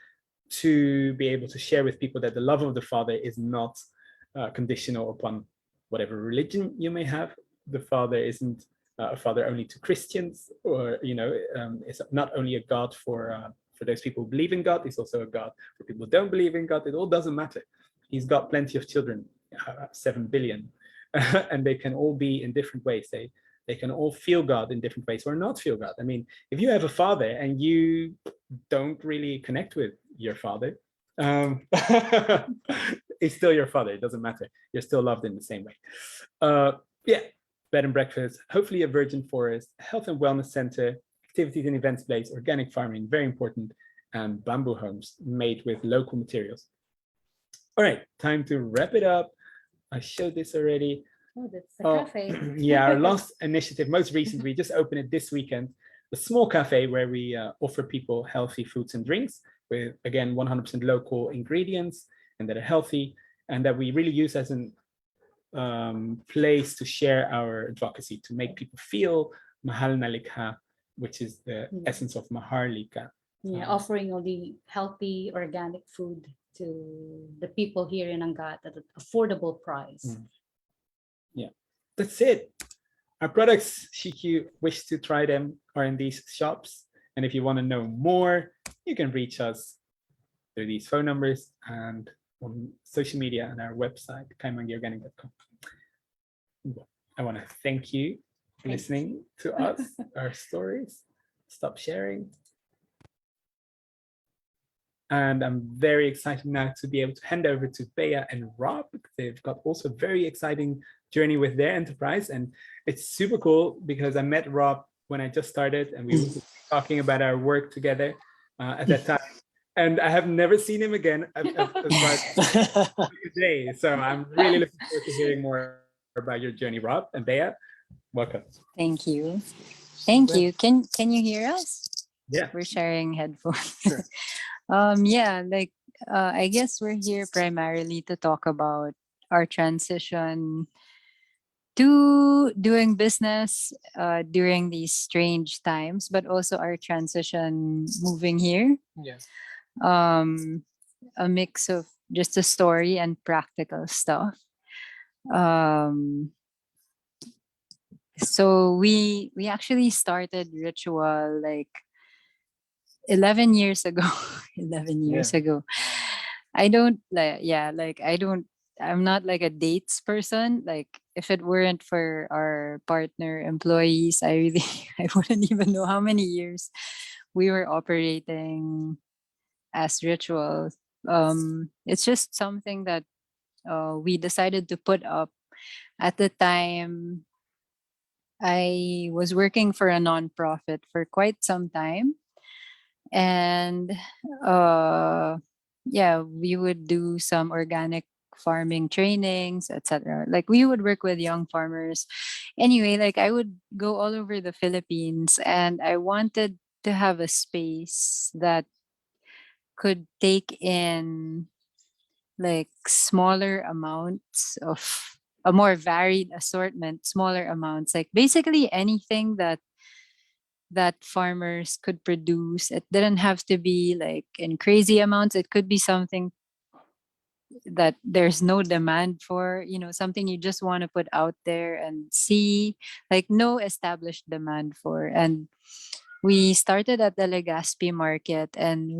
to be able to share with people that the love of the Father is not conditional upon whatever religion you may have. The Father isn't a father only to Christians, or it's not only a God for those people who believe in God. He's also a God for people who don't believe in God. It all doesn't matter. He's got plenty of children, 7 billion, and they can all be in different ways. They can all feel God in different ways or not feel God. I mean, if you have a father and you don't really connect with your father, he's still your father. It doesn't matter. You're still loved in the same way. Yeah. Bed and breakfast, hopefully a virgin forest, health and wellness center, activities and events place, organic farming, very important, and bamboo homes made with local materials. All right, time to wrap it up. I showed this already. Oh, that's the cafe. Yeah, our last initiative, most recent, we just opened it this weekend, the small cafe where we offer people healthy foods and drinks with, again, 100% local ingredients and that are healthy, and that we really use as an place to share our advocacy, to make people feel mahal na likha, which is the essence of Maharlika. Yeah, offering all the healthy organic food to the people here in Angat at an affordable price. Yeah, that's it. Our products, should you wish to try them, are in these shops. And if you want to know more, you can reach us through these phone numbers and on social media and our website, kayumanggiorganic.com. I want to thank you for listening to us, our stories. Stop sharing. And I'm very excited now to be able to hand over to Bea and Rob, because they've got also a very exciting journey with their enterprise. And it's super cool because I met Rob when I just started and we were talking about our work together at that time. And I have never seen him again today. So I'm really looking forward to hearing more about your journey, Rob and Bea. Welcome. Thank you. Thank you. Can you hear us? Yeah. We're sharing headphones. Sure. Yeah, like I guess we're here primarily to talk about our transition to doing business during these strange times, but also our transition moving here. Yeah. A mix of just a story and practical stuff. So we actually started Ritual like 11 years ago. 11 years ago. I'm not like a dates person. Like if it weren't for our partner employees, I wouldn't even know how many years we were operating as Ritual. It's just something that we decided to put up. At the time, I was working for a nonprofit for quite some time. And we would do some organic farming trainings, etc. Like we would work with young farmers. Anyway, like I would go all over the Philippines, and I wanted to have a space that could take in like smaller amounts of a more varied assortment, smaller amounts, like basically anything that farmers could produce. It didn't have to be like in crazy amounts. It could be something that there's no demand for, something you just want to put out there and see, like no established demand for. And we started at the Legazpi market, and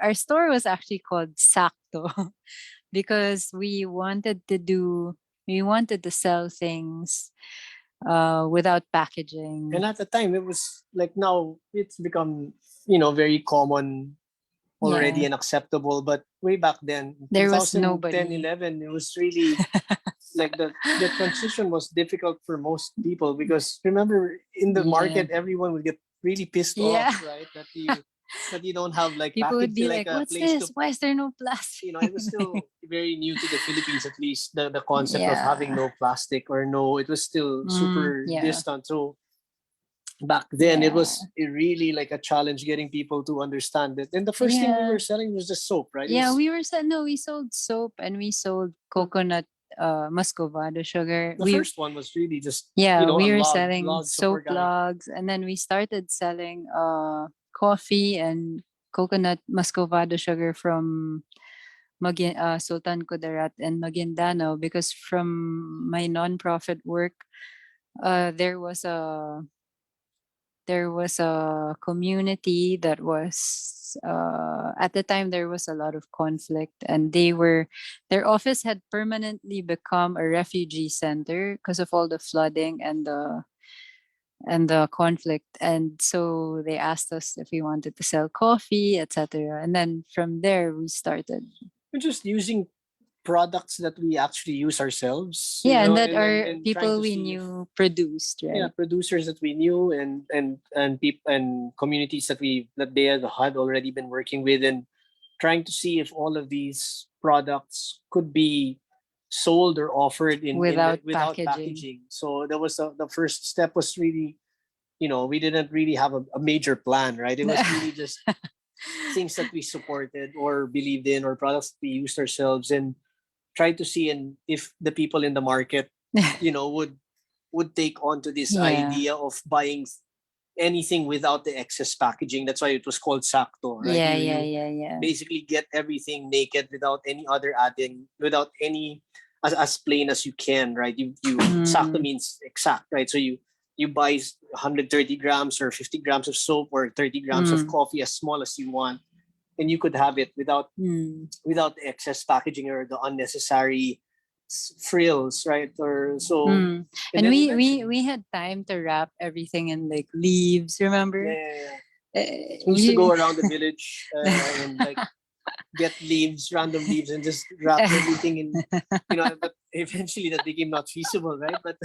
our store was actually called Sakto because we wanted to sell things without packaging. And at the time, it was like, now it's become, very common already Yeah. and acceptable. But way back then, There was 2010, nobody. 11, it was really like the transition was difficult for most people because remember in the Yeah. market everyone would get really pissed Yeah. off, right? That you don't have like People would package be like like, a "What's place this? to, Why is there no plastic?" it was still very new to the Philippines, at least the concept of having Yeah. no plastic or no, it was still super Yeah. distant. So back then it Yeah. was really like a challenge getting people to understand it. And the first thing we Yeah. were selling was just soap, right? It Yeah, was- we sold soap and we sold coconut muscovado sugar. the first one was really just Yeah, we a were log, selling logs of soap organic. logs, and then we started selling coffee and coconut muscovado sugar from Sultan Kudarat and Maguindanao, because from my nonprofit work, there was a community that was, at the time there was a lot of conflict, and their office had permanently become a refugee center because of all the flooding and the conflict. And so they asked us if we wanted to sell coffee, etc. And then from there we started. We're just using products that we actually use ourselves. Yeah, and that and are trying people to we see if- knew produced, yeah, right? producers that we knew and people and communities that they had already been working with, and trying to see if all of these products could be sold or offered Without without packaging. packaging. So that was the first step was really, we didn't really have a major plan, right? It was really just things that we supported or believed in or products that we used ourselves, and tried to see and if the people in the market, would take on to this Yeah. idea of buying anything without the excess packaging. That's why it was called sakto, right? Yeah, You yeah. basically get everything naked without any other adding, without any as plain as you can, right? You sakto means exact, right? So you buy 130 grams or 50 grams of soap or 30 grams of coffee, as small as you want, and you could have it without the excess packaging or the unnecessary frills, right? Or so. And then we eventually- had time to wrap everything in like leaves, remember? yeah. Uh, We used to we- go around the village and like get random leaves, and just wrap everything in. But eventually that became not feasible, right? But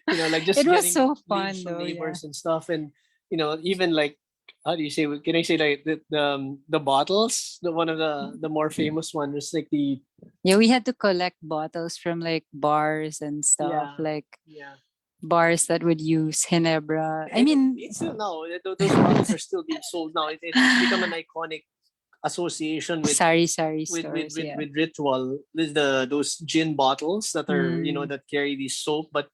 like just It was getting so fun leaves from though, neighbors and stuff, and even like, how do you say? Can I say like the bottles? The one of the more famous one was like the Yeah, we had to collect bottles from like bars and stuff, Yeah. like yeah. bars that would use Ginebra. I And mean, it's still now. Those bottles are still being sold now. It's become an iconic association with sari with stores, yeah. with ritual. With those gin bottles that are that carry the soap. But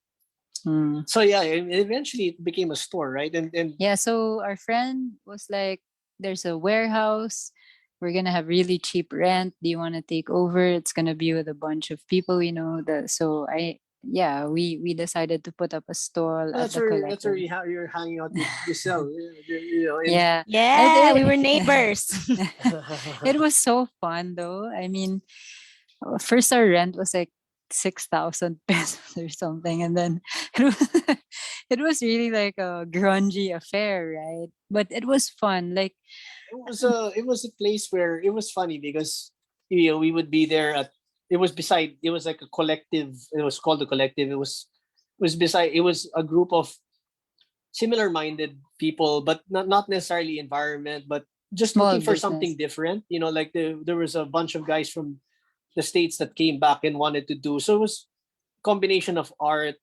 so yeah, eventually it became a store, right? And Yeah, so our friend was like, there's a warehouse. We're gonna have really cheap rent. Do you want to take over? It's gonna be with a bunch of people we know. We decided to put up a stall at that's the where collective. you're hanging out with Giselle. Yeah. Yeah, we were neighbors. It was so fun though. I mean, first our rent was like 6,000 pesos or something, and then it was really like a grungy affair, right? But it was fun. Like, it was a place where it was funny because we would be there at it was like a collective. It was called the collective. It was a group of similar minded people, but not necessarily environment, but just Small looking for business. something different. Like there was a bunch of guys from the States that came back and wanted to do. So it was combination of art,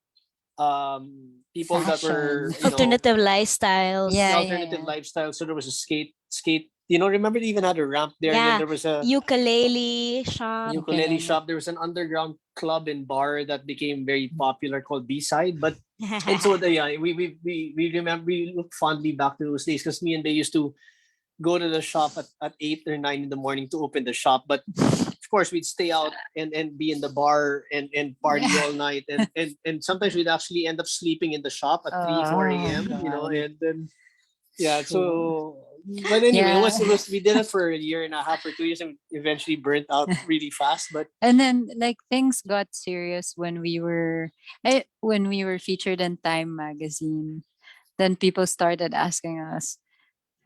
people that were Alternative lifestyles. Yeah, alternative lifestyle. So there was a skate. Remember they even had a ramp there, and then Yeah. there was a Ukulele shop. ukulele shop. There was an underground club and bar that became very popular called B-side. But and so we remember, we look fondly back to those days because me and they used to go to the shop at 8 or 9 in the morning to open the shop. But of course we'd stay out and be in the bar and party all night, and sometimes we'd actually end up sleeping in the shop at 3-4 a.m. God. And then so but anyway, it was we did it for a year and a half or 2 years, and eventually burnt out really fast. But and then like things got serious when we were featured in Time magazine. Then people started asking us,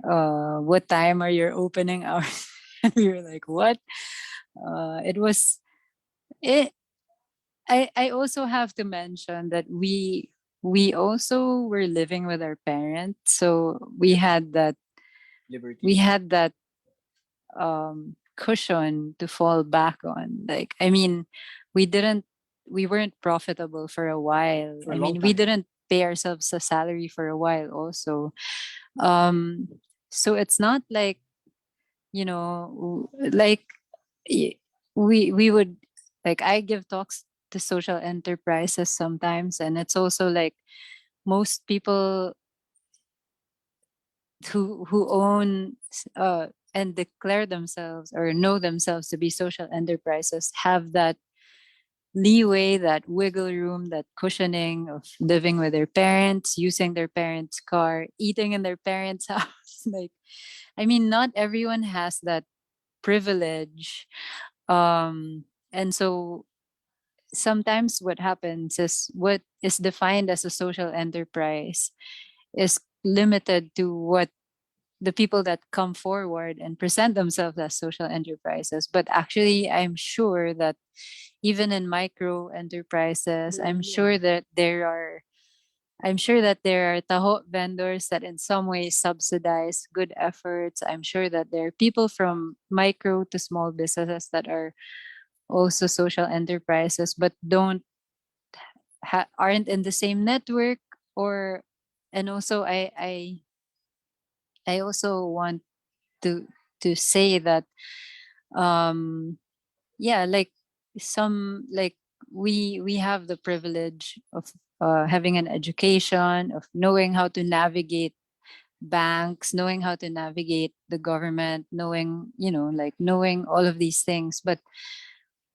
what time are your opening hours? And we were like, what? It was it. I also have to mention that we also were living with our parents, so we had that Liberty. cushion to fall back on. Like, I mean, we didn't we weren't profitable for a while. For a I long mean, we time. didn't pay ourselves a salary for a while also. Um, so it's not like, like y- we would, like, I give talks to social enterprises sometimes, and it's also like most people who own and declare themselves or know themselves to be social enterprises have that leeway, that wiggle room, that cushioning of living with their parents, using their parents' car, eating in their parents' house. Like, I mean, not everyone has that privilege. And so sometimes what happens is what is defined as a social enterprise is limited to what the people that come forward and present themselves as social enterprises. But actually, I'm sure that even in micro enterprises, I'm sure that there are taho vendors that in some ways subsidize good efforts. I'm sure that there are people from micro to small businesses that are also social enterprises, but aren't in the same network. Or and also I also want to say that um yeah, like we have the privilege of having an education, of knowing how to navigate banks, knowing how to navigate the government, knowing, like knowing all of these things, but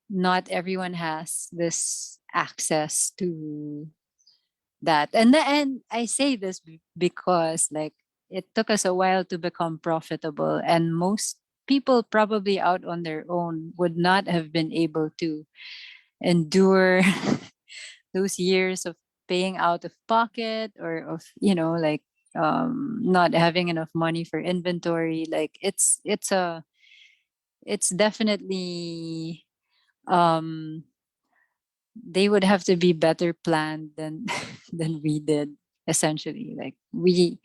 not everyone has this access to that. And I say this because, like, it took us a while to become profitable, and most people probably out on their own would not have been able to endure those years of paying out of pocket, or of, like, not having enough money for inventory. Like, it's definitely, um they would have to be better planned than than we did. Essentially, like, we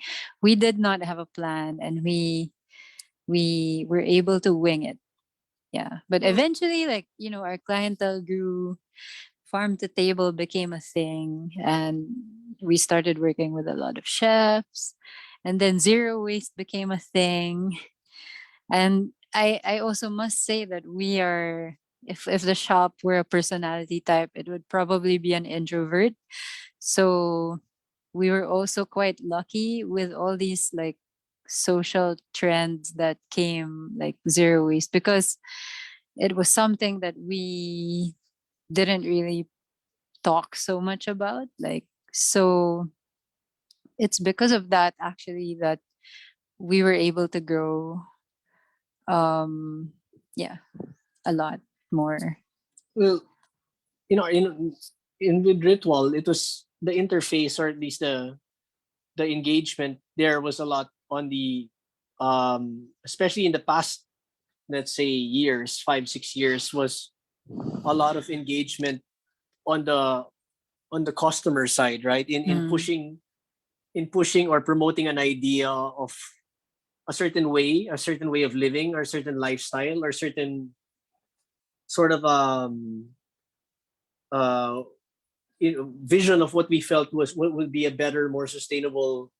did not have a plan, and we were able to wing it. Yeah, but eventually, like, our clientele grew, farm to table became a thing, and we started working with a lot of chefs, and then zero waste became a thing. And I also must say that we are, if the shop were a personality type, it would probably be an introvert. So we were also quite lucky with all these, like, social trends that came, like zero waste, because it was something that we didn't really talk so much about. Like, so it's because of that, actually, that we were able to grow, um yeah, a lot more. Well, in with ritual, it was the interface, or at least the engagement there was a lot on the especially in the past, let's say years, 5 6 years, was a lot of engagement on the customer side, right? In Mm. pushing or promoting an idea of a certain way of living, or a certain lifestyle, or certain sort of uh vision of what we felt was what would be a better, more sustainable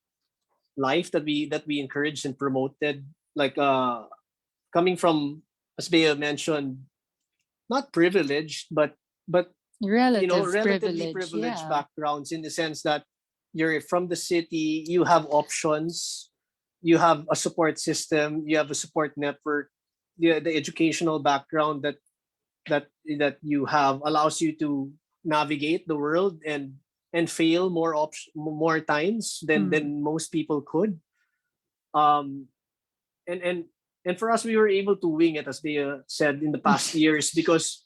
life that we encouraged and promoted. Like, coming from, as Bea mentioned, not privileged, but Relative relatively privilege, privileged yeah. backgrounds, in the sense that you're from the city, you have options, you have a support system, you have a support network. The educational background that you have allows you to navigate the world and fail more times than most people could. um and and and for us, we were able to wing it, as they said, in the past years, because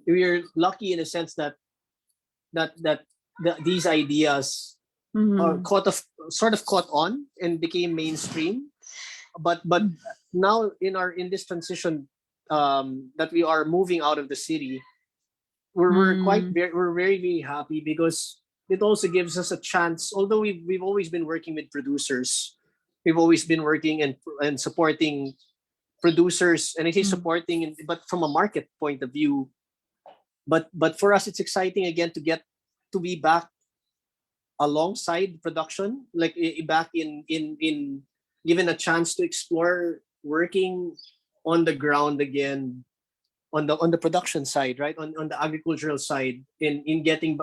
we are lucky in a sense that these ideas are Mhm. sort of caught on and became mainstream. But now in this transition that we are moving out of the city, we're very very happy because it also gives us a chance. Although we've always been working with producers, we've always been working and supporting producers, and I say supporting, but from a market point of view. But for us, it's exciting again to be back alongside production, like back in given a chance to explore working on the ground again, on the production side, right, on the agricultural side, in getting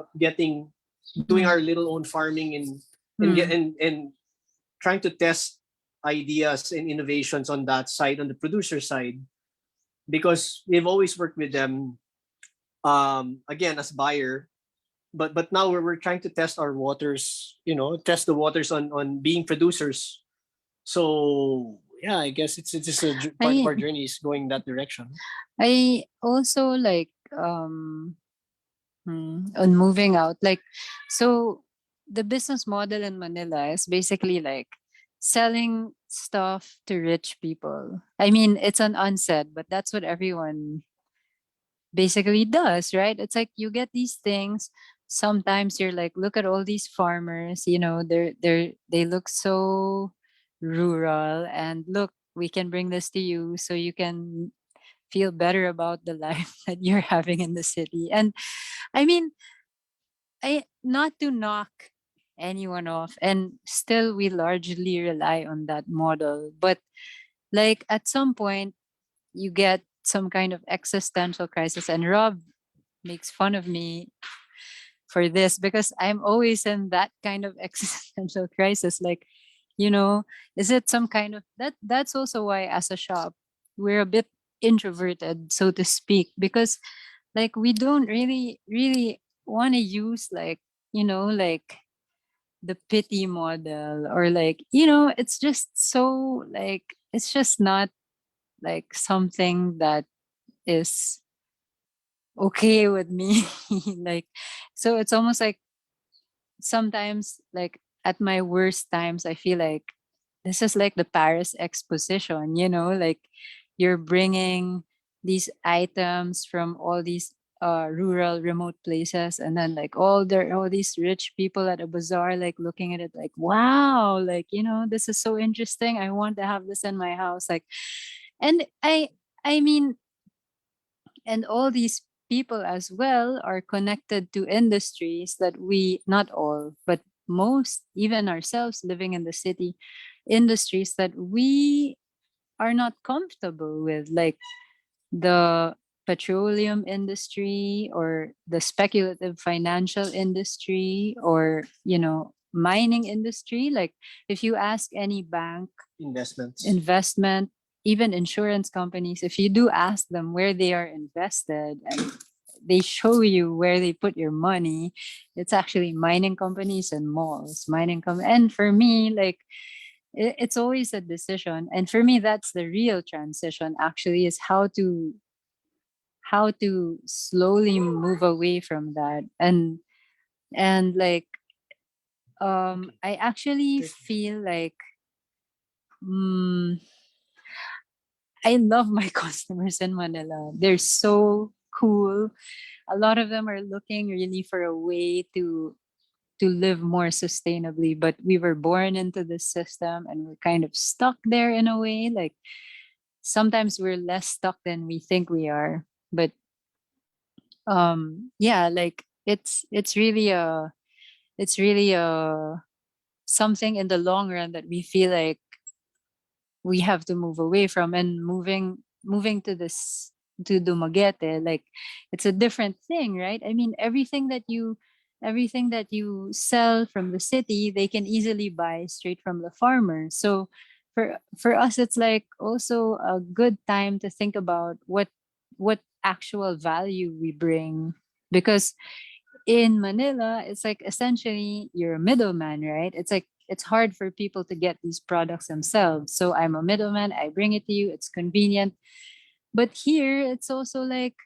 doing our little own farming and trying to test ideas and innovations on that side, on the producer side, because we've always worked with them again as buyer, but now we're trying to test our waters, test the waters on being producers. So yeah, I guess it's just part of our journey is going that direction. I also like on moving out, like, so the business model in Manila is basically like selling stuff to rich people. I mean, it's an unsaid, but that's what everyone basically does, right? It's like you get these things. Sometimes you're like, look at all these farmers, they look so rural, and look, we can bring this to you so you can feel better about the life that you're having in the city. And I mean, I not to knock anyone off, and still we largely rely on that model, but like at some point you get some kind of existential crisis, and Rob makes fun of me for this because I'm always in that kind of existential crisis, like, is it some kind of that's also why as a shop we're a bit introverted, so to speak, because like we don't really want to use like, like the pity model, or like, it's just so like, it's just not like something that is okay with me. Like, so it's almost like sometimes, like at my worst times, I feel like this is like the Paris exposition, like you're bringing these items from all these rural remote places, and then like all these rich people at a bazaar like looking at it like, wow, like, this is so interesting, I want to have this in my house, like. And I mean, and all these people as well are connected to industries that we, not all, but most, even ourselves living in the city, industries that we are not comfortable with, like the petroleum industry, or the speculative financial industry, or mining industry. Like if you ask any bank, investment, even insurance companies, if you do ask them where they are invested, and they show you where they put your money, it's actually mining companies and malls, and for me, like, it's always a decision, and for me that's the real transition, actually, is how to slowly move away from that. And like I actually feel like I love my customers in Manila. They're so cool. A lot of them are looking really for a way to live more sustainably, but we were born into this system and we're kind of stuck there in a way. Like sometimes we're less stuck than we think we are. But yeah, like it's really a something in the long run that we feel like we have to move away from. And moving to Dumaguete, like it's a different thing, right? I mean, everything that you sell from the city, they can easily buy straight from the farmer. So for us, it's like also a good time to think about what actual value we bring, because in Manila, it's like essentially you're a middleman, right? It's like it's hard for people to get these products themselves. So I'm a middleman, I bring it to you, it's convenient. But here it's also like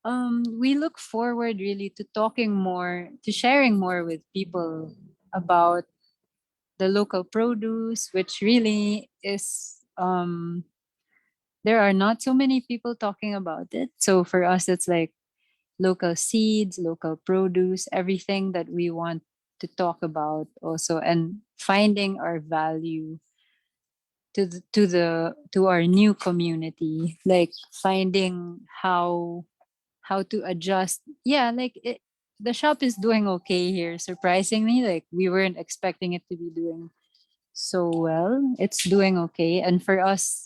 we look forward really to talking more, to sharing more with people about the local produce, which really is there are not so many people talking about it. So for us, it's like local seeds, local produce, everything that we want to talk about also, and finding our value to our new community, like finding how to adjust. Yeah, like the shop is doing okay here, surprisingly. Like we weren't expecting it to be doing so well. It's doing okay. And for us,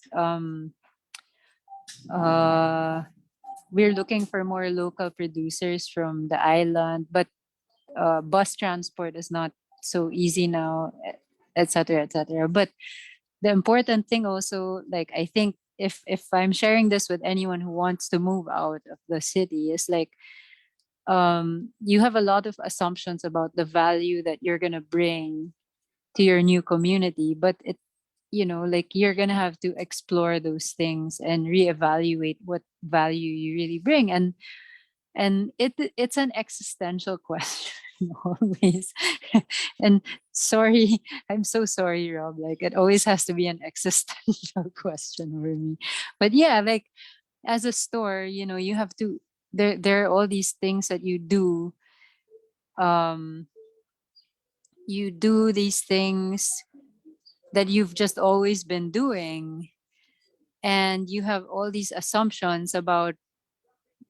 we're looking for more local producers from the island, but bus transport is not so easy now, etc., etc. But the important thing also, like I think if I'm sharing this with anyone who wants to move out of the city, is like you have a lot of assumptions about the value that you're gonna bring to your new community, but it, you know, like you're gonna have to explore those things and reevaluate what value you really bring. And it's an existential question always. And sorry, I'm so sorry, Rob, like it always has to be an existential question for me. But yeah, like as a store, you know, you have to, there are all these things that um you do these things that you've just always been doing, and you have all these assumptions about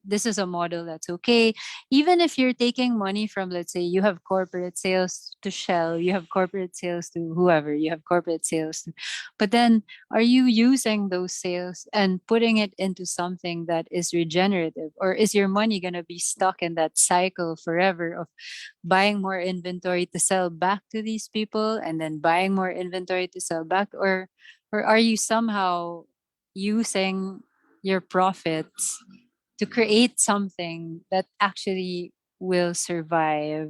this is a model that's okay. Even if you're taking money from, let's say you have corporate sales to Shell, you have corporate sales to whoever, you have corporate sales to, but then are you using those sales and putting it into something that is regenerative, or is your money going to be stuck in that cycle forever of buying more inventory to sell back to these people and then buying more inventory to sell back? Or are you somehow using your profits to create something that actually will survive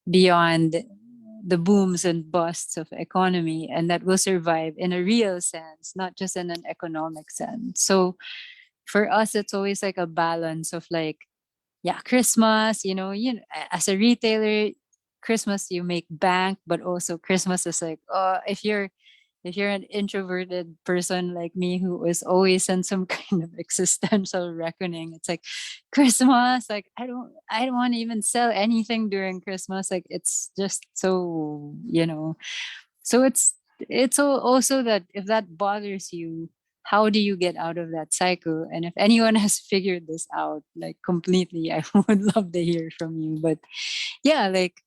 beyond the booms and busts of economy, and that will survive in a real sense, not just in an economic sense? So for us, it's always like a balance of like, yeah, Christmas, as a retailer, Christmas you make bank, but also Christmas is like, if you're an introverted person like me who is always in some kind of existential reckoning, it's like Christmas, like I don't want to even sell anything during Christmas. Like it's just so, so also that if that bothers you, how do you get out of that cycle? And if anyone has figured this out like completely, I would love to hear from you. But yeah, like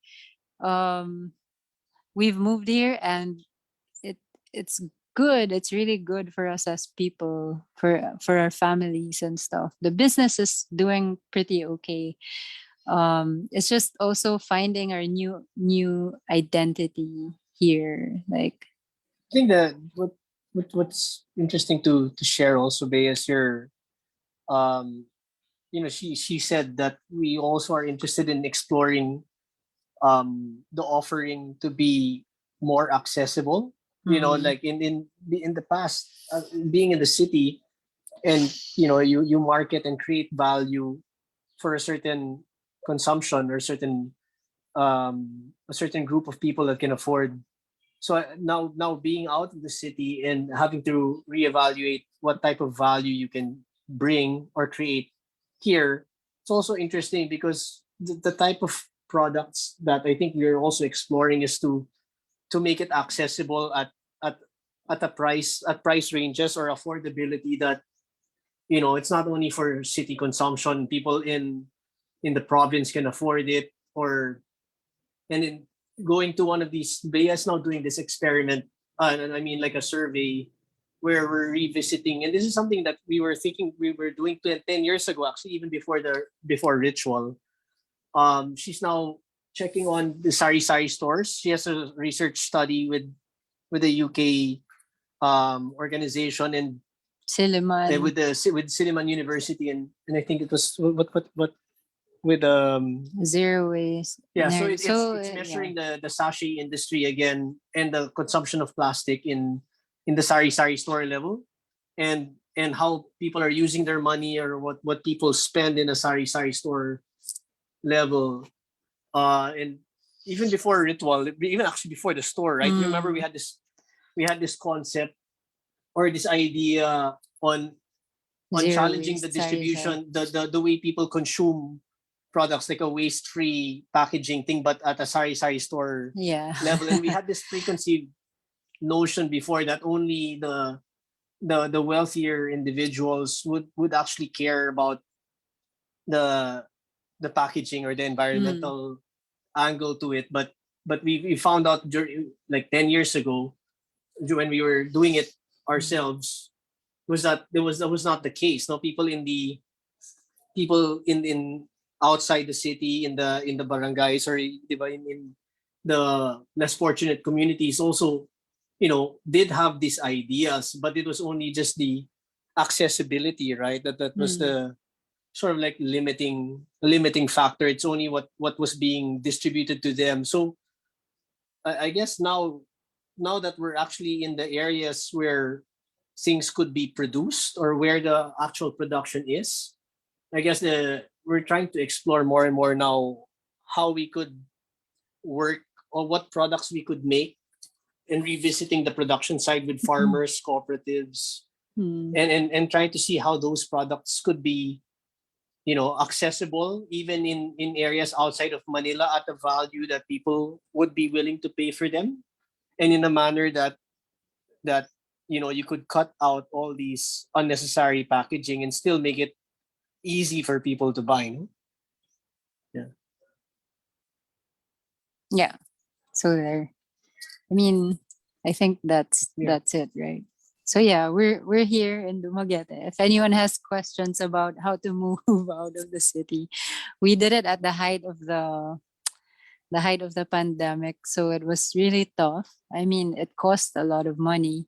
we've moved here, and it it's good. It's really good for us as people, for our families and stuff. The business is doing pretty okay. It's just also finding our new identity here. Like I think that what's interesting to share also, Bea, is your she said that we also are interested in exploring the offering to be more accessible. Like in the past, being in the city, and you market and create value for a certain consumption, or a certain group of people that can afford. So now being out of the city and having to reevaluate what type of value you can bring or create here, it's also interesting because the type of products that I think we're also exploring is to make it accessible at at a price ranges or affordability that it's not only for city consumption. People in the province can afford it. Or and in going to one of these, Bea is now doing this experiment, and I mean like a survey where we're revisiting, and this is something that we were thinking we were doing 10 years ago, actually, even before ritual. She's now checking on the sari sari stores. She has a research study with the UK organization, and Siliman. with Silliman University, and I think it was what with Zero waste. yeah. So There- it's measuring the sachet industry again, and the consumption of plastic in the sari sari store level, and how people are using their money, or what people spend in a sari sari store level. And even before ritual, even actually before the store, right? Remember we had this concept or this idea on Zero challenging the waste, sorry. distribution, the way people consume products, like a waste-free packaging thing, but at a sari store Yeah. level. And we had this preconceived notion before that only the wealthier individuals would actually care about the packaging or the environmental angle to it. But we found out during, like 10 years ago, when we were doing it ourselves, was that that was not the case. No, people in outside the city, in the barangays, or diba, in the less fortunate communities also, did have these ideas, but it was only just the accessibility, right? That was the sort of like limiting factor. It's only what was being distributed to them. So I guess now that we're actually in the areas where things could be produced, or where the actual production is, I guess we're trying to explore more and more now how we could work, or what products we could make, and revisiting the production side with farmers, cooperatives, and trying to see how those products could be, accessible even in areas outside of Manila at a value that people would be willing to pay for them, and in a manner that you could cut out all these unnecessary packaging and still make it easy for people to buy. No? Yeah. So there. I mean, I think that's it, right? So yeah, we're here in Dumaguete. If anyone has questions about how to move out of the city, we did it at the height of the pandemic, so it was really tough. I mean, it cost a lot of money.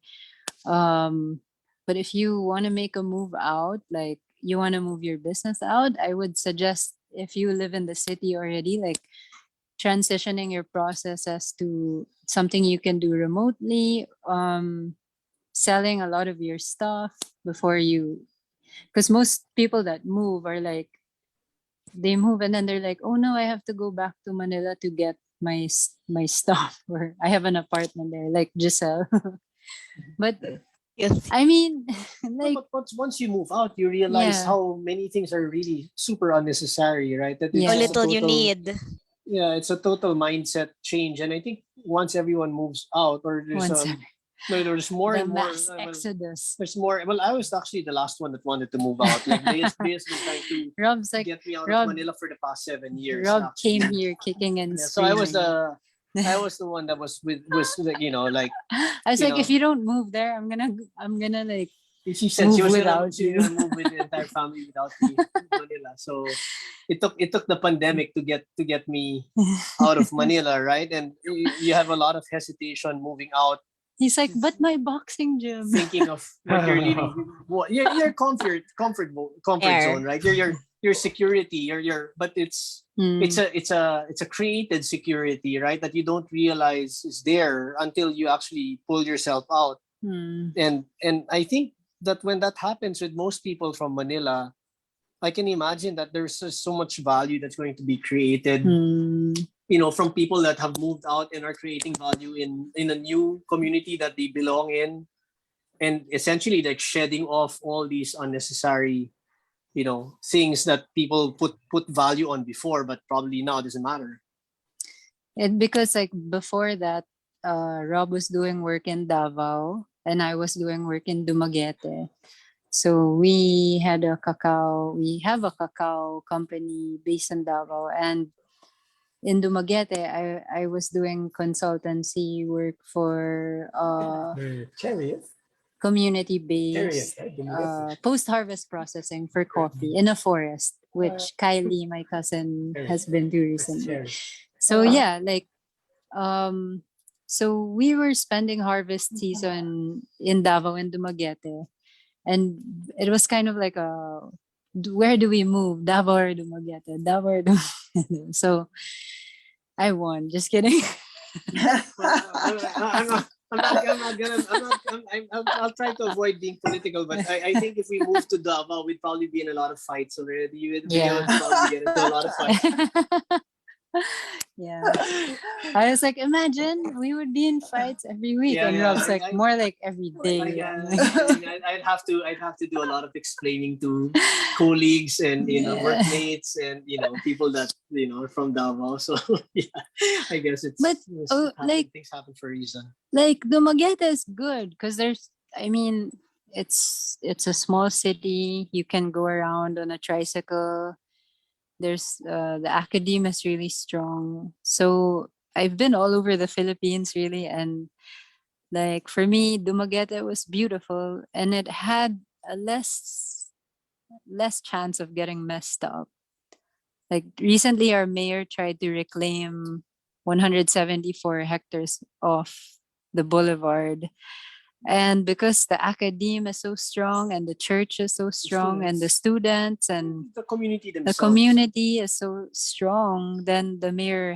But if you want to make a move out, like you want to move your business out, I would suggest, if you live in the city already, like transitioning your processes to something you can do remotely, selling a lot of your stuff before you, because most people that move are like, they move and then they're like, oh no, I have to go back to Manila to get my stuff, or I have an apartment there, like Giselle. But Yes. I mean, like, but once you move out, you realize Yeah. how many things are really super unnecessary, right? That it's Yeah. How just a little you total- need. Yeah, it's a total mindset change, and I think once everyone moves out, or there's more the and more. mass exodus. There's more. Well, I was actually the last one that wanted to move out. Like Bea's been trying to Rob's like, get me out Rob- of Manila for the past 7 years. Rob actually. came here kicking and Yeah, so I was screaming. the one that was like, like I was you like, know. if you don't move there, I'm gonna like, she said she move was without gonna you. move with the entire family without me in Manila. So it took the pandemic to get me out of Manila, right? And you have a lot of hesitation moving out, He's like, but my boxing gym. thinking of what you're leaving, your comfort Air. zone, right? Your security, but it's a created security, right? That you don't realize is there until you actually pull yourself out. And I think that when that happens with most people from Manila, I can imagine that there's just so much value that's going to be created, from people that have moved out and are creating value in a new community that they belong in, and essentially like shedding off all these unnecessary, things that people put value on before, but probably now doesn't matter. And because like before that, Rob was doing work in Davao and I was doing work in Dumaguete. So we have a cacao company based in Davao, and in Dumaguete, I was doing consultancy work for Cherries. community-based post-harvest processing for coffee in a forest, which Kylie, my cousin, has been to recently. So yeah, like, so we were spending harvest season in Davao and Dumaguete, and it was kind of like where do we move, Davao or Dumaguete, Davao or Dumaguete? So I won. Just kidding. I'll try to avoid being political, but I think if we move to Davao, we'd probably be in a lot of fights already. We'd Yeah. probably get into a lot of fights. Yeah. I was like, imagine we would be in fights every week. Yeah, and yeah, Rob's like, more like every day. I'm like, I'd have to do a lot of explaining to colleagues and Yeah. workmates and people that are from Davao. So yeah, I guess But, things happen for a reason. like Dumaguete is good because it's a small city. You can go around on a tricycle. There's the academe is really strong. So I've been all over the Philippines really, and like for me, Dumaguete was beautiful, and it had a less chance of getting messed up. Like recently, our mayor tried to reclaim 174 hectares of the boulevard. And because the academe is so strong and the church is so strong and the students and The community the themselves. community is so strong, then the mayor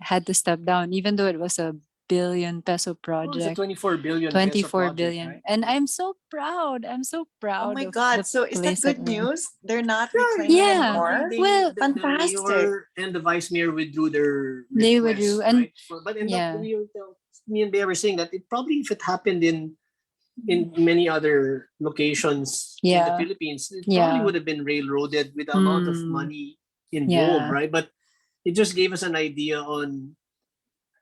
had to step down, even though it was a billion-peso It's a project. 24 billion 24 peso billion. project, right? And I'm so proud. I'm so proud. Oh my of God. the So is that place good that we're in. news? They're not reclaiming Yeah. anymore? Well, the fantastic. mayor and the vice mayor withdrew their They request, withdrew, and right? But yeah. me and Bea were saying that it probably, if it happened in many other locations in the Yeah. Philippines, it probably Yeah. would have been railroaded with a lot of money involved, Yeah. right? But it just gave us an idea on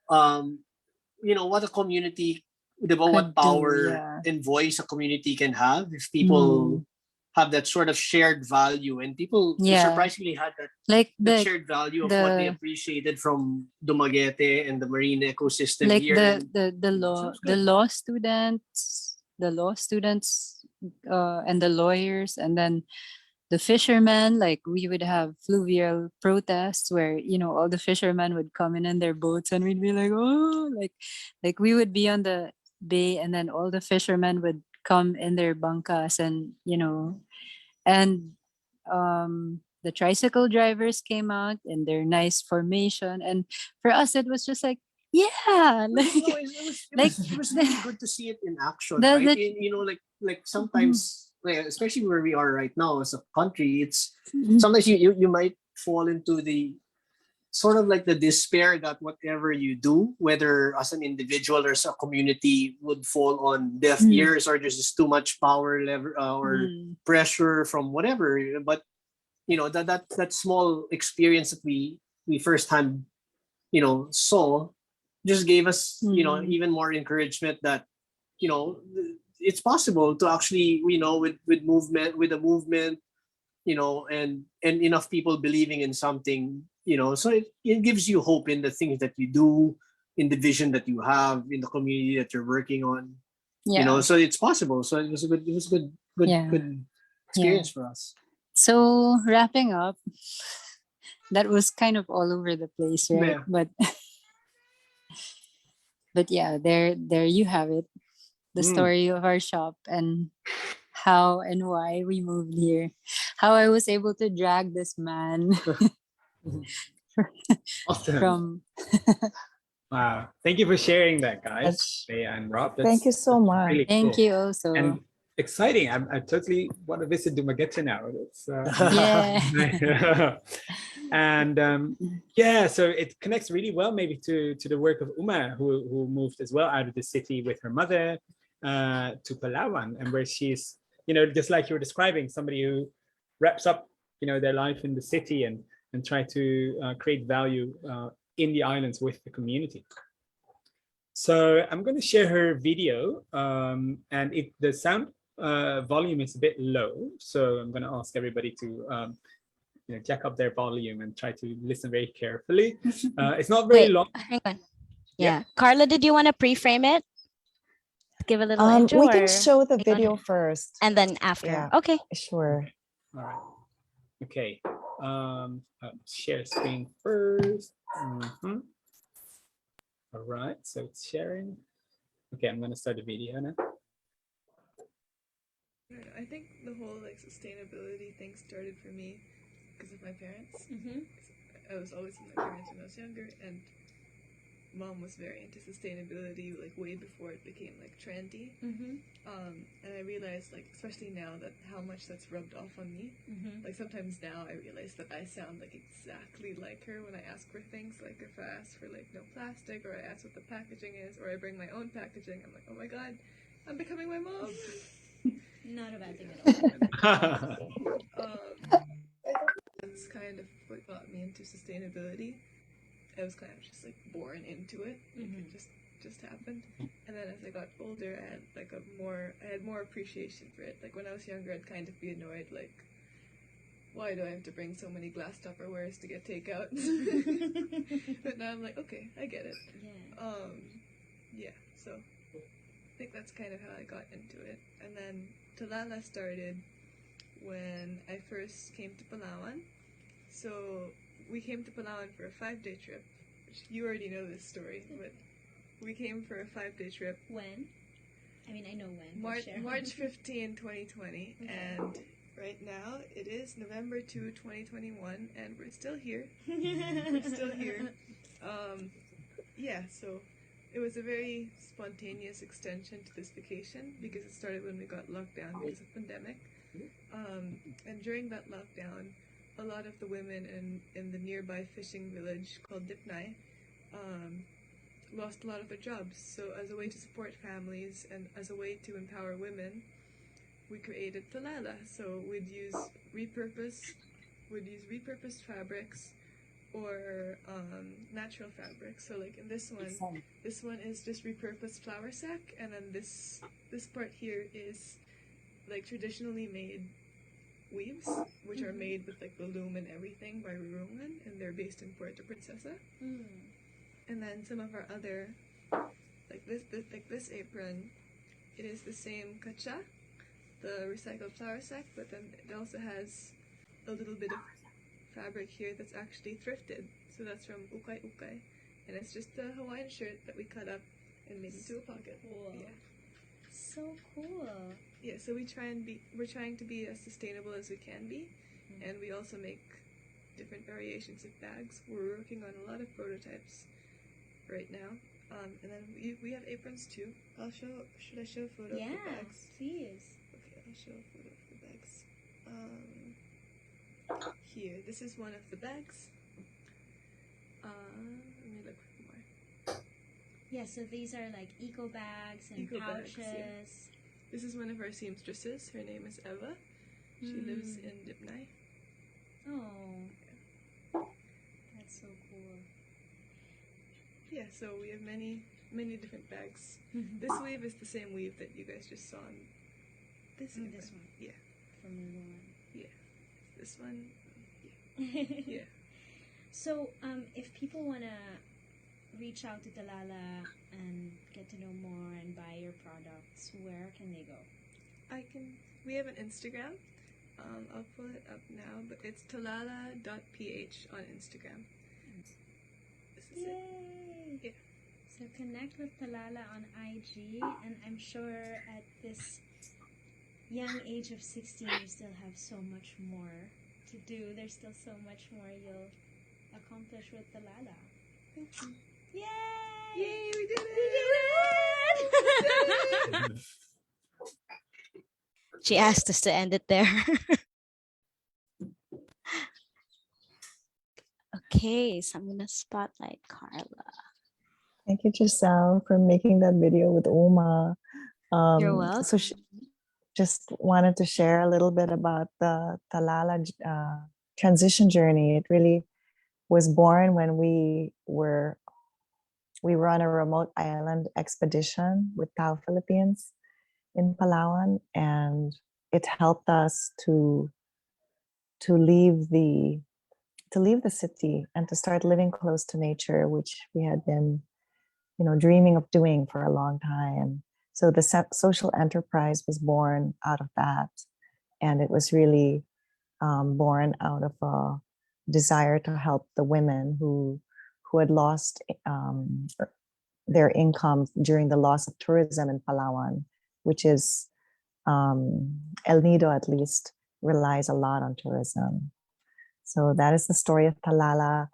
what a community, what Could do, power yeah. and voice a community can have if people have that sort of shared value, and people Yeah. surprisingly had that Like shared value of what they appreciated from Dumaguete and the marine ecosystem like here. the And the the law it's the good. law students and the lawyers, and then the fishermen. Like we would have fluvial protests where all the fishermen would come in their boats, and we'd be like, oh, like we would be on the bay, and then all the fishermen would come in their bangkas, and and the tricycle drivers came out in their nice formation, and for us it was just like, yeah, No, like it was really good to see it in action, The- right? the- Like sometimes, especially where we are right now as a country, it's Mhm. sometimes you might fall into the sort of like the despair that whatever you do, whether as an individual or as a community, would fall on deaf ears, or there's just too much power level or pressure from whatever. But that small experience that we firsthand saw just gave us even more encouragement that it's possible to actually with a movement, and enough people believing in something, so it gives you hope in the things that you do, in the vision that you have, in the community that you're working on. Yeah. So it's possible. So it was good Yeah. experience for us. So wrapping up, that was kind of all over the place, right? Yeah. But yeah, there you have it. The story of our shop and how and why we moved here. How I was able to drag this man Awesome. from Wow. Thank you for sharing that, guys. That's- Bea and Rob. Thank you so much. really Thank cool. you also. And exciting. I totally want to visit Dumaguete now. It's, Yeah. and yeah, so it connects really well maybe to the work of Uma, who moved as well out of the city with her mother to Palawan, and where she's, just like you were describing, somebody who wraps up, their life in the city and try to create value in the islands with the community. So I'm going to share her video, and the sound volume is a bit low, so I'm going to ask everybody to jack up their volume and try to listen very carefully. It's not very Wait, long. hang on. Yeah. Yeah. Carla, did you want to pre-frame it? Give a little intro, We can or show the you wanna- video first. and then after. Yeah. Okay. Sure. All right. Okay. Share screen first. Mhm. All right. So it's sharing. Okay, I'm gonna start the video now. I think the whole sustainability thing started for me because of my parents. I was always with my parents when I was younger, and mom was very into sustainability, like way before it became like trendy. And I realized, like, especially now, that how much that's rubbed off on me. Like sometimes now I realize that I sound like exactly like her when I ask for things. Like if I ask for like no plastic, or I ask what the packaging is, or I bring my own packaging, I'm like, oh my god, I'm becoming my mom. Not a bad thing at all. That's kind of what got me into sustainability. I was kind of just like born into it. Like, it just happened. And then as I got older, I had like I had more appreciation for it. Like when I was younger, I'd kind of be annoyed, like, why do I have to bring so many glass Tupperwares to get takeout? But now I'm like, okay, I get it. Yeah. So I think that's kind of how I got into it. And then Talala started when I first came to Palawan. So we came to Palawan for a 5-day trip, which you already know this story, but we came for a 5-day trip. When? I mean, I know when. March 15, 2020, and right now it is November 2, 2021, and we're still here. We're still here. Yeah, so it was a very spontaneous extension to this vacation because it started when we got locked down because of pandemic. And during that lockdown, a lot of the women in the nearby fishing village called Dipnai lost a lot of their jobs. So as a way to support families and as a way to empower women, we created Talala. So we'd use repurposed fabrics or natural fabrics. So like in this one is just repurposed flour sack, and then this part here is like traditionally made weaves, which are made with like the loom and everything by Rurungan, and they're based in Puerto Princesa. And then some of our other, like this apron, it is the same kacha, the recycled flour sack, but then it also has a little bit of fabric here that's actually thrifted. So that's from Ukay Ukay, and it's just a Hawaiian shirt that we cut up and made into a pocket. Cool. Yeah. So cool. Yeah, so we're trying to be as sustainable as we can be, and we also make different variations of bags. We're working on a lot of prototypes right now, and then we have aprons too. Should I show a photo of the bags? Please. Okay, I'll show a photo of the bags. Here, this is one of the bags. Let me look for more. Yeah, so these are like eco bags and pouches. Bags, yeah. This is one of our seamstresses. Her name is Eva. She lives in Dipnai. Oh, that's so cool. Yeah, so we have many different bags. This weave is the same weave that you guys just saw on this one. Yeah. From Mulan. Yeah. This one. Yeah. Yeah. So, if people want to reach out to Talala and get to know more and buy your products, where can they go? We have an Instagram. I'll pull it up now, but it's talala.ph on Instagram. This is Yay! Yeah. So connect with Talala on IG, and I'm sure at this young age of 16, you still have so much more to do. There's still so much more you'll accomplish with Talala. Thank you. Yay! Yay, we did it! We did it! She asked us to end it there. Okay, so I'm gonna spotlight Carla. Thank you, Giselle, for making that video with Uma. You're welcome. So she just wanted to share a little bit about the Talala transition journey. It really was born when we were on a remote island expedition with Tao Philippines in Palawan, and it helped us to leave the city and to start living close to nature, which we had been, dreaming of doing for a long time. So the social enterprise was born out of that, and it was really born out of a desire to help the women who had lost their income during the loss of tourism in Palawan, which is El Nido, at least, relies a lot on tourism. So that is the story of Talala.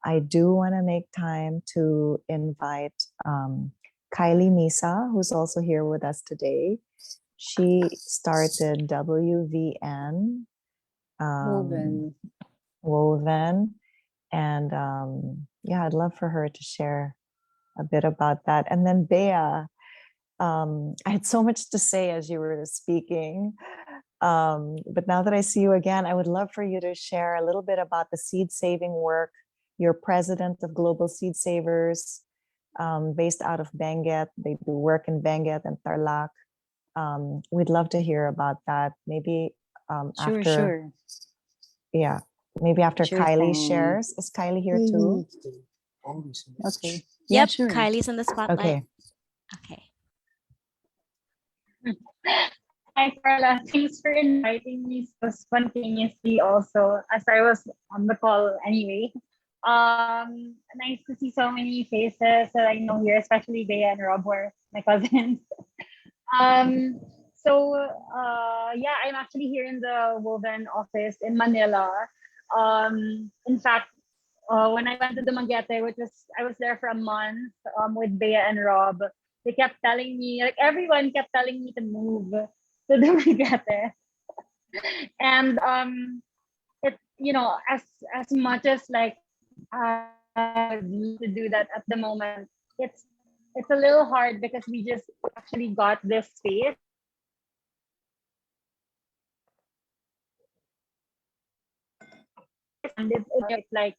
I do want to make time to invite Kylie Misa, who's also here with us today. She started WVN Woven. And yeah, I'd love for her to share a bit about that. And then Bea, I had so much to say as you were speaking. But now that I see you again, I would love for you to share a little bit about the seed saving work. You're president of Global Seed Savers, based out of Benguet. They do work in Benguet and Tarlac. We'd love to hear about that. Maybe after, yeah, maybe after Sure Kylie thing. shares. Is Kylie here too? Okay. Yeah, Yep, sure. Kylie's on the spotlight. Okay. Okay. Hi, Carla. Thanks for inviting me so spontaneously also, as I was on the call anyway. Nice to see so many faces that I know here, especially Bea and Rob, who are my cousins. Yeah, I'm actually here in the Woven office in Manila. In fact, when I went to Dumaguete, I was there for a month with Bea and Rob. They kept telling me, like everyone kept telling me to move to Dumaguete. And as much as like I would love to do that at the moment, it's a little hard because we just actually got this space. And it's like,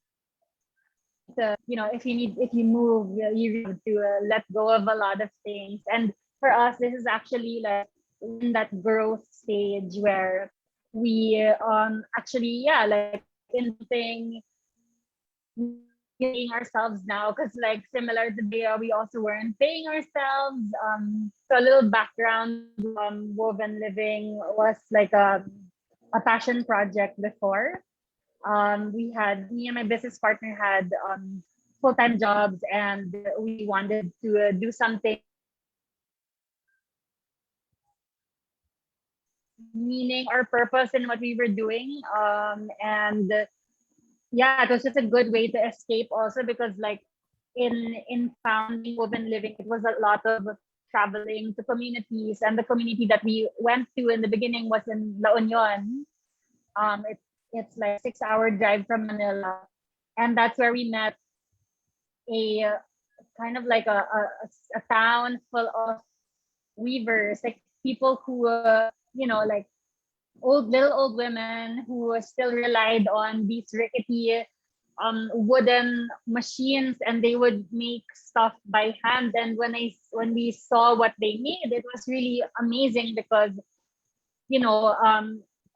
if you move, you have to let go of a lot of things. And for us, this is actually like in that growth stage where we actually, yeah, like in thing paying ourselves now, because like similar to Bea, we also weren't paying ourselves. So a little background, Woven Living was like a passion project before. Me and my business partner had full-time jobs, and we wanted to do something meaning or purpose in what we were doing. And yeah, it was just a good way to escape also, because like in founding Woven Living, it was a lot of traveling to communities, and the community that we went to in the beginning was in La Union. It's like 6-hour drive from Manila, and that's where we met a kind of like a town full of weavers, like people who like little old women who still relied on these rickety wooden machines, and they would make stuff by hand. And when we saw what they made, it was really amazing, because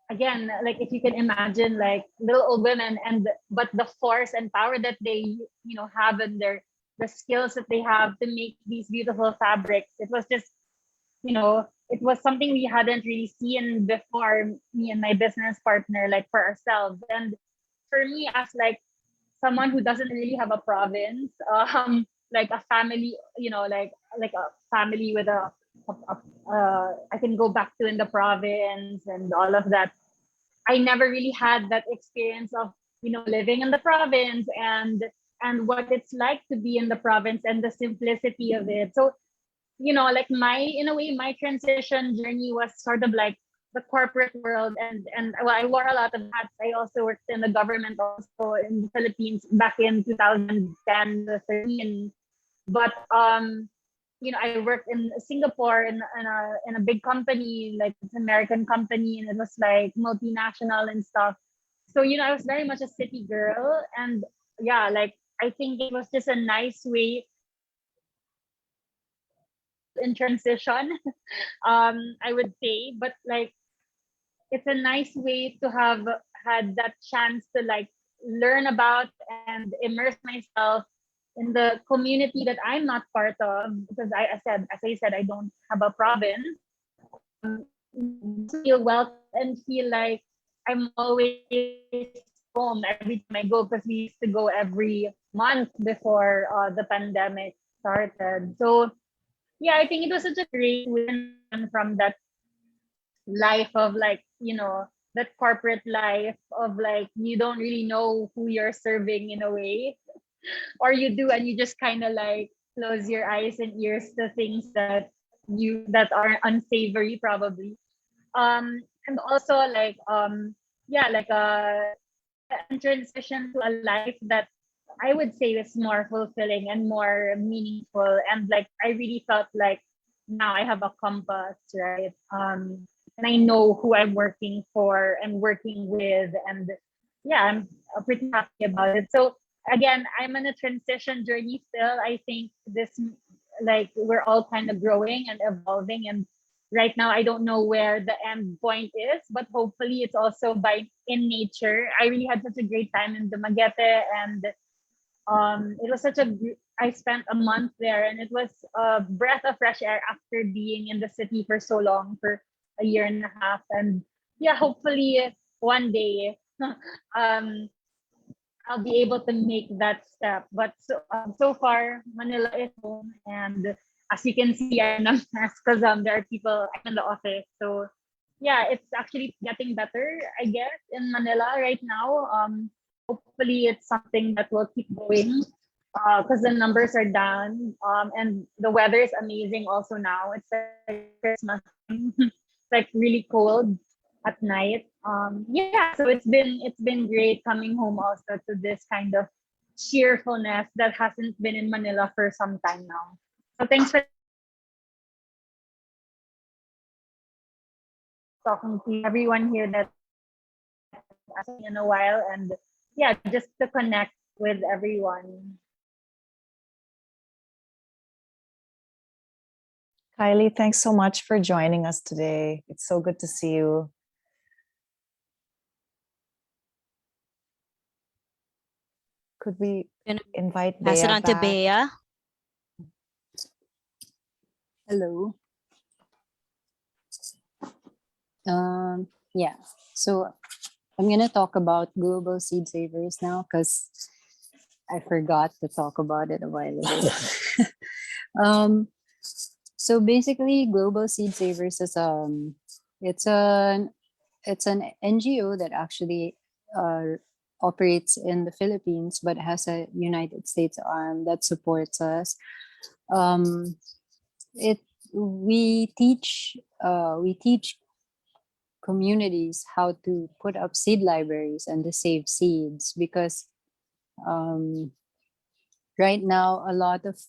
again, like if you can imagine like little old women, but the force and power that they have, and the skills that they have to make these beautiful fabrics, it was just it was something we hadn't really seen before, me and my business partner, like for ourselves. And for me, as like someone who doesn't really have a province, like a family, like a family with I can go back to in the province and all of that. I never really had that experience of living in the province, and what it's like to be in the province, and the simplicity of it. So like in a way, my transition journey was sort of like the corporate world, and well, I wore a lot of hats. I also worked in the government also in the Philippines back in 2010 to 13. But I worked in Singapore in a big company, like it's an American company, and it was like multinational and stuff. So I was very much a city girl, and yeah, like I think it was just a nice way in transition, I would say. But like it's a nice way to have had that chance to like learn about and immerse myself in the community that I'm not part of, because as I said, I don't have a province. Feel welcome and feel like I'm always home every time I go, because we used to go every month before the pandemic started. So yeah, I think it was such a great win from that life of like, that corporate life of like, you don't really know who you're serving in a way. or you do and you just kind of like close your eyes and ears to things that are unsavory probably. And also like yeah, like a transition to a life that I would say is more fulfilling and more meaningful. And like I really felt like now I have a compass, right? And I know who I'm working for and working with, and yeah, I'm pretty happy about it. So again, I'm in a transition journey still. I think this, like, we're all kind of growing and evolving, and right now I don't know where the end point is, but hopefully it's also by in nature. I really had such a great time in Dumaguete, and it was such I spent a month there, and it was a breath of fresh air after being in the city for so long, for a year and a half. And yeah, hopefully one day um I'll be able to make that step. But so far, Manila is home, and as you can see, I'm in a mess because there are people in the office. So yeah, it's actually getting better, I guess, in Manila right now. Hopefully, it's something that will keep going because the numbers are down, and the weather is amazing also now. It's like Christmas. It's like really cold at night. Yeah, so it's been great coming home also to this kind of cheerfulness that hasn't been in Manila for some time now. So thanks for talking to everyone here that I've seen in a while, and yeah, just to connect with everyone. Kylie, thanks so much for joining us today. It's so good to see you. Could we Gonna invite pass Bea it on to back? Bea. Hello. Yeah, so I'm gonna talk about global seed savers now because I forgot to talk about it a while ago. So basically, Global Seed Savers is it's an NGO that actually operates in the Philippines but has a United States arm that supports us. Um, it we teach communities how to put up seed libraries and to save seeds because um, right now a lot of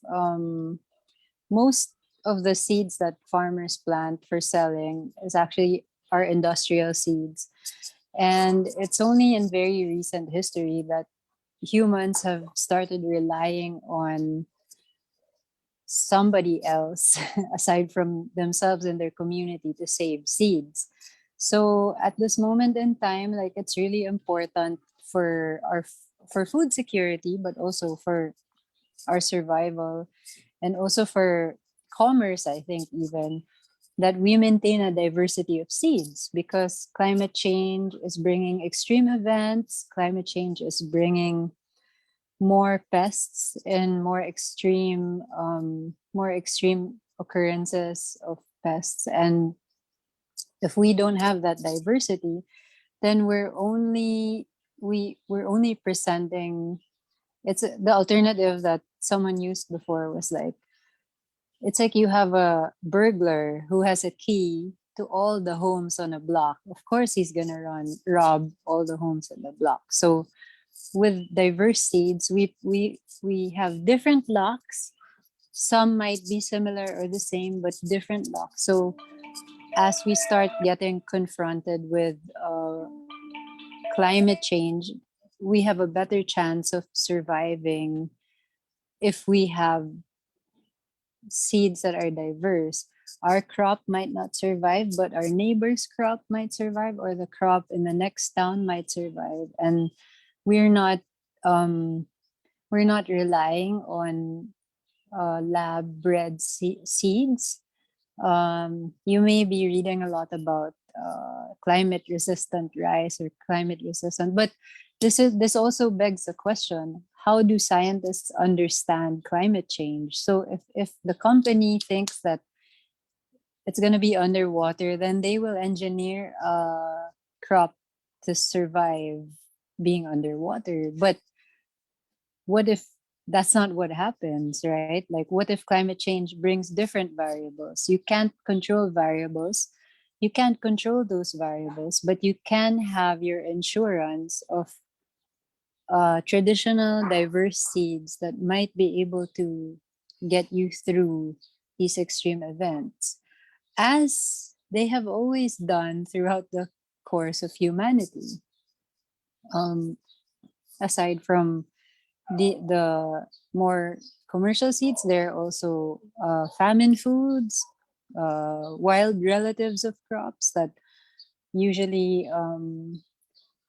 most of the seeds that farmers plant for selling is actually are industrial seeds, and it's only in very recent history that humans have started relying on somebody else aside from themselves and their community to save seeds. So at this moment in time, like it's really important for for food security, but also for our survival and also for commerce, I think, even that we maintain a diversity of seeds because climate change is bringing extreme events, climate change is bringing more pests and more extreme occurrences of pests. And if we don't have that diversity, then we're only presenting, it's the alternative that someone used before was like, it's like you have a burglar who has a key to all the homes on a block. Of course, he's gonna rob all the homes on the block. So, with diverse seeds, we have different locks. Some might be similar or the same, but different locks. So, as we start getting confronted with climate change, we have a better chance of surviving if we have seeds that are diverse. Our crop might not survive, but our neighbor's crop might survive, or the crop in the next town might survive. And we're not um, we're not relying on lab bred seeds. You may be reading a lot about climate resistant rice or climate resistant, but this also begs the question: how do scientists understand climate change? So if the company thinks that it's going to be underwater, then they will engineer a crop to survive being underwater. But what if that's not what happens, right? Like, what if climate change brings different variables? You can't control variables. You can't control those variables, but you can have your insurance of traditional diverse seeds that might be able to get you through these extreme events, as they have always done throughout the course of humanity. Aside from the more commercial seeds, there are also famine foods, wild relatives of crops that usually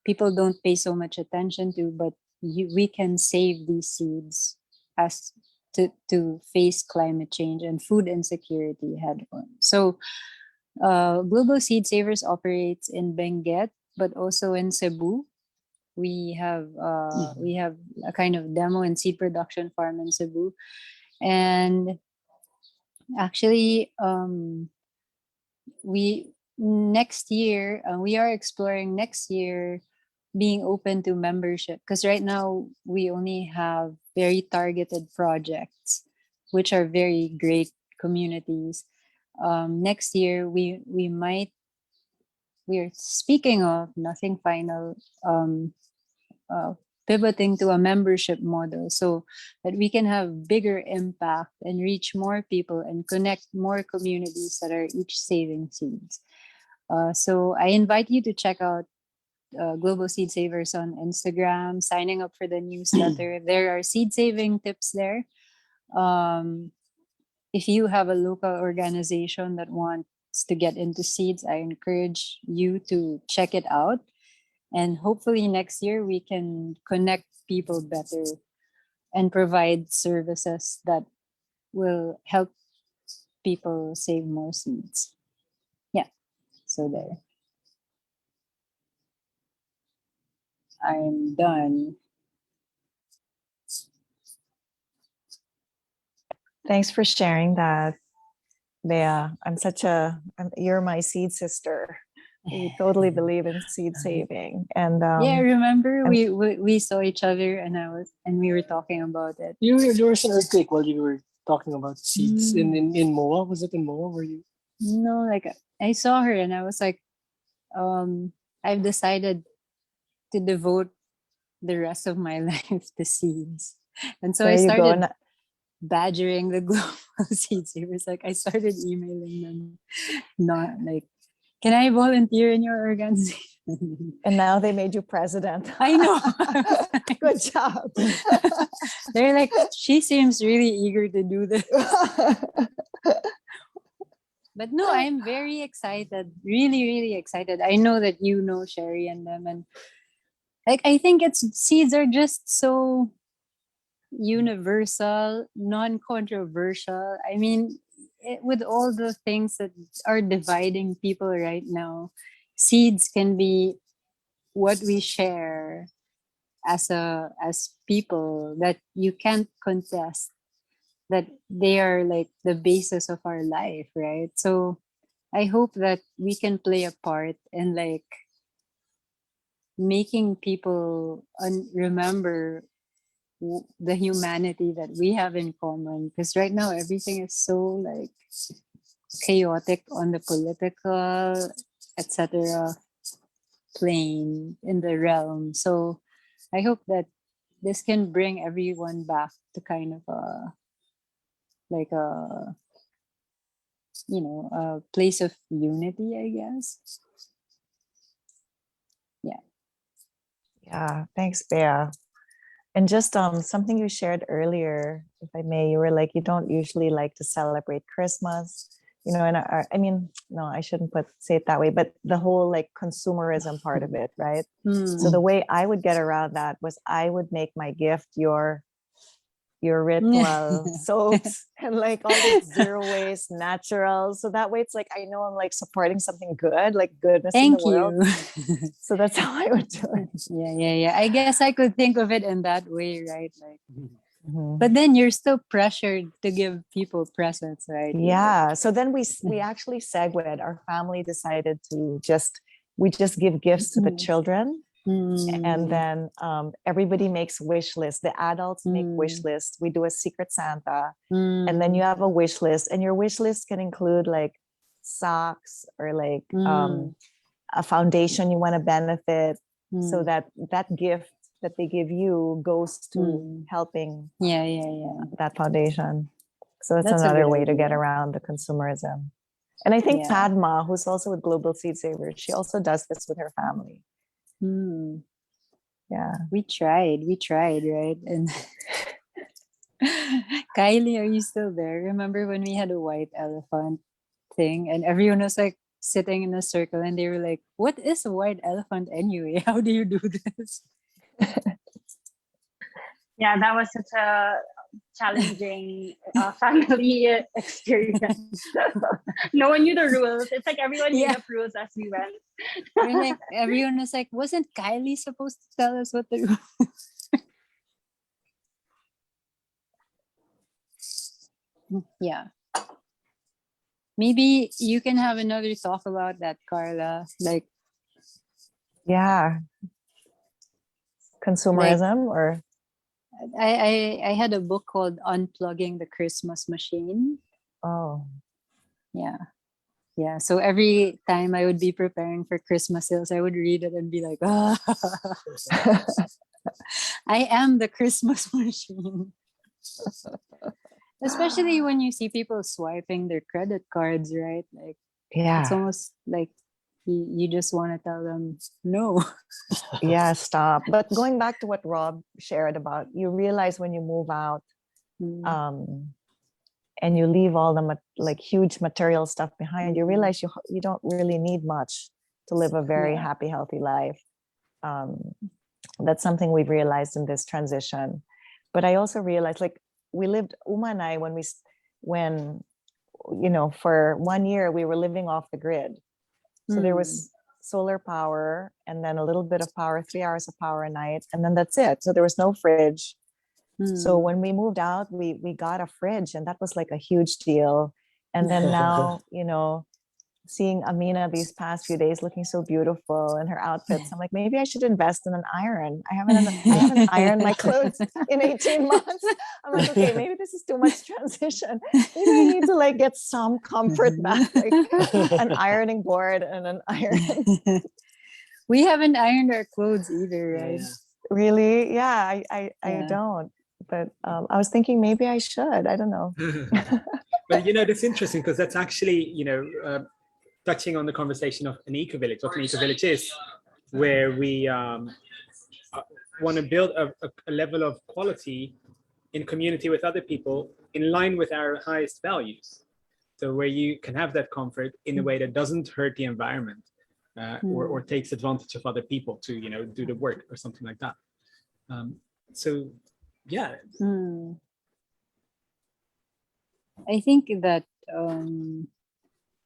people don't pay so much attention to, but we can save these seeds as to face climate change and food insecurity head on. So Global Seed Savers operates in Benguet, but also in Cebu. We have a kind of demo and seed production farm in Cebu, and actually we are exploring next year being open to membership, because right now we only have very targeted projects which are very great communities. Next year we're speaking of nothing final, pivoting to a membership model so that we can have bigger impact and reach more people and connect more communities that are each saving seeds. So I invite you to check out Global Seed Savers on Instagram, signing up for the newsletter. There are seed saving tips there. If you have a local organization that wants to get into seeds, I encourage you to check it out. And hopefully next year we can connect people better and provide services that will help people save more seeds. Yeah, so there. I'm done. Thanks for sharing that, Bea. You're my seed sister. We totally believe in seed saving. And yeah, remember and- we saw each other and we were talking about it. There was an earthquake while you were talking about seeds in MOA. Was it in MOA? Were you? No, like I saw her and I was like, I've decided to devote the rest of my life to seeds. And so there I you go. started badgering the Global Seed Savers. Like I started emailing them, not like, can I volunteer in your organization? And now they made you president. I know. Good job. They're like, she seems really eager to do this. But no, I'm very excited. Really, really excited. I know that you know Sherry and them, and like I think seeds are just so universal, non-controversial. I mean, with all the things that are dividing people right now, seeds can be what we share as people that you can't contest, that they are like the basis of our life, right? So I hope that we can play a part in like making people remember the humanity that we have in common, because right now everything is so like chaotic on the political etc plane in the realm. So I hope that this can bring everyone back to kind of a place of unity, I guess. Yeah, thanks, Bea. And just something you shared earlier, if I may, you were like, you don't usually like to celebrate Christmas, and I mean, no, I shouldn't say it that way, but the whole like consumerism part of it, right? So the way I would get around that was I would make my gift your ritual soaps and like all these zero waste natural. So that way it's like, I know I'm like supporting something good, like goodness in the world. So that's how I would do it. Yeah. I guess I could think of it in that way, right? Like, but then you're still pressured to give people presents, right? Yeah. So then we actually segued. Our family decided to we just give gifts to the children. And then everybody makes wish lists. The adults make wish lists. We do a secret Santa. And then you have a wish list. And your wish list can include like socks or like a foundation you want to benefit. So that gift that they give you goes to helping that foundation. So it's That's a another good way to get idea. around the consumerism. And I think Yeah. Padma, who's also with Global Seed Savers, she also does this with her family. Yeah. We tried, right? And Kylie, are you still there? Remember when we had a white elephant thing and everyone was like sitting in a circle and they were like, what is a white elephant anyway? How do you do this? Yeah, that was such a challenging family experience. No one knew the rules. It's like everyone made up rules as we went. We're like, everyone was like, wasn't Kylie supposed to tell us what the rules? Yeah. Maybe you can have another talk about that, Carla. Like, Yeah. Consumerism or I had a book called Unplugging the Christmas Machine. oh. Yeah. So every time I would be preparing for Christmas sales, I would read it and be like, ah, I am the Christmas machine. Especially when you see people swiping their credit cards, right? Like, Yeah. it's almost like you just want to tell them no. Yeah, stop. But going back to what Rob shared about, you realize when you move out and you leave all the like huge material stuff behind, you realize you don't really need much to live a very happy, healthy life. That's something we've realized in this transition. But I also realized, like, we lived, Uma and I, when you know, for 1 year we were living off the grid. So there was solar power and then a little bit of power, 3 hours of power a night, and then that's it. So there was no fridge. So when we moved out, we got a fridge, and that was like a huge deal. And then now, you know, seeing Amina these past few days looking so beautiful in her outfits, I'm like, maybe I should invest in an iron. I haven't ironed my clothes in 18 months. I'm like, okay, maybe this is too much transition. Maybe I need to like get some comfort back, like an ironing board and an iron. We haven't ironed our clothes either, right? Really? Yeah, I don't. But I was thinking maybe I should. I don't know. But you know, that's interesting because that's actually, you know, touching on the conversation of an eco-village, what an eco-village is, where we want to build a level of quality in community with other people in line with our highest values. So where you can have that comfort in a way that doesn't hurt the environment or takes advantage of other people to, you know, do the work or something like that. So, yeah. I think that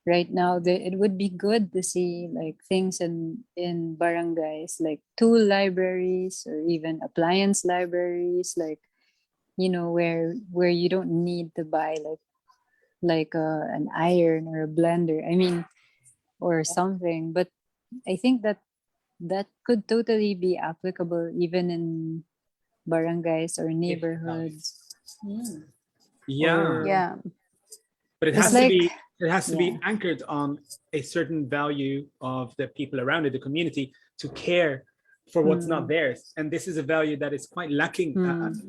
right now it would be good to see like things in barangays, like tool libraries or even appliance libraries, like, you know, where you don't need to buy like an iron or a blender, I mean, or something. But I think that could totally be applicable even in barangays or neighborhoods. Yeah. But it It's has like, to be anchored on a certain value of the people around it, the community, to care for what's not theirs. And this is a value that is quite lacking.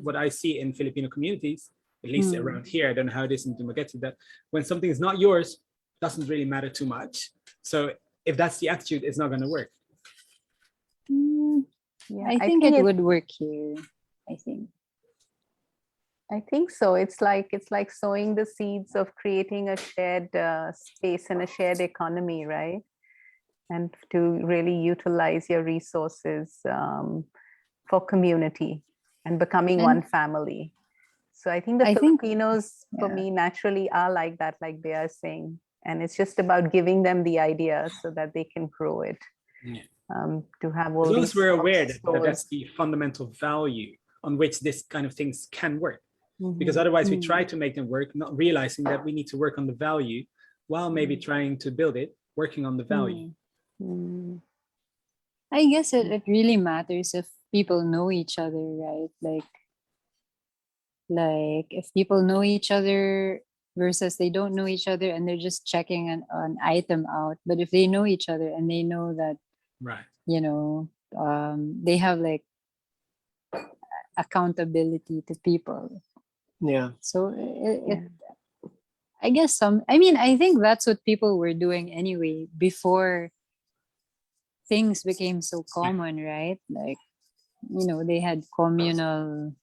What I see in Filipino communities, at least around here, I don't know how it is in Dumaguete, that when something is not yours, it doesn't really matter too much. So if that's the attitude, it's not going to work. I think it would work here. I think so. It's like sowing the seeds of creating a shared space and a shared economy, right? And to really utilize your resources for community and becoming one family. So I think the Filipinos, for me, naturally are like that, like they are saying. And it's just about giving them the idea so that they can grow it. To have all as long these as we're aware that stores. that's the fundamental value on which this kind of things can work. Because otherwise we try to make them work, not realizing that we need to work on the value while maybe trying to build it, working on the value. I guess it really matters if people know each other, right? Like if people know each other versus they don't know each other and they're just checking an item out. But if they know each other and they know that, Right. they have like accountability to people. Yeah. So I guess I think that's what people were doing anyway before things became so common, right? Like, they had communal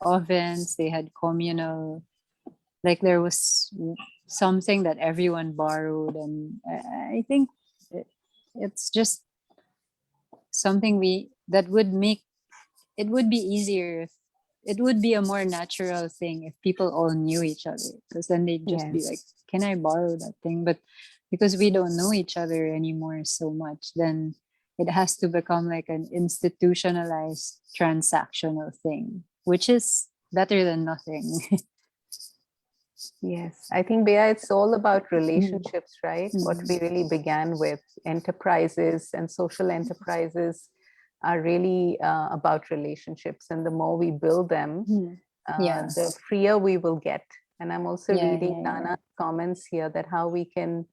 ovens, they had communal, like there was something that everyone borrowed. And I think it's just something that would make it would be easier if it would be a more natural thing if people all knew each other, because then they'd just be Yes. like, can I borrow that thing? But because we don't know each other anymore so much, then it has to become like an institutionalized transactional thing, which is better than nothing. Yes, I think, Bea, it's all about relationships, right? What Mhm. we really began with, enterprises and social enterprises are really about relationships. And the more we build them, Yeah. the freer we will get. And I'm also Yeah, reading yeah, yeah. Nana's comments here that how we can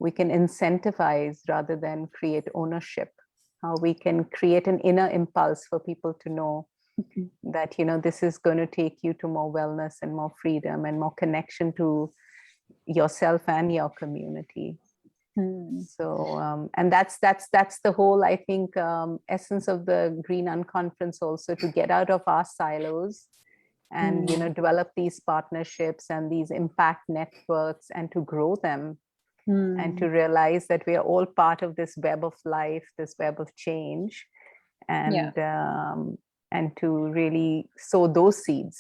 incentivize rather than create ownership, how we can create an inner impulse for people to know that, this is going to take you to more wellness and more freedom and more connection to yourself and your community. So, and that's the whole, I think, essence of the Green UnConference also, to get out of our silos and, develop these partnerships and these impact networks and to grow them and to realize that we are all part of this web of life, this web of change, and and to really sow those seeds.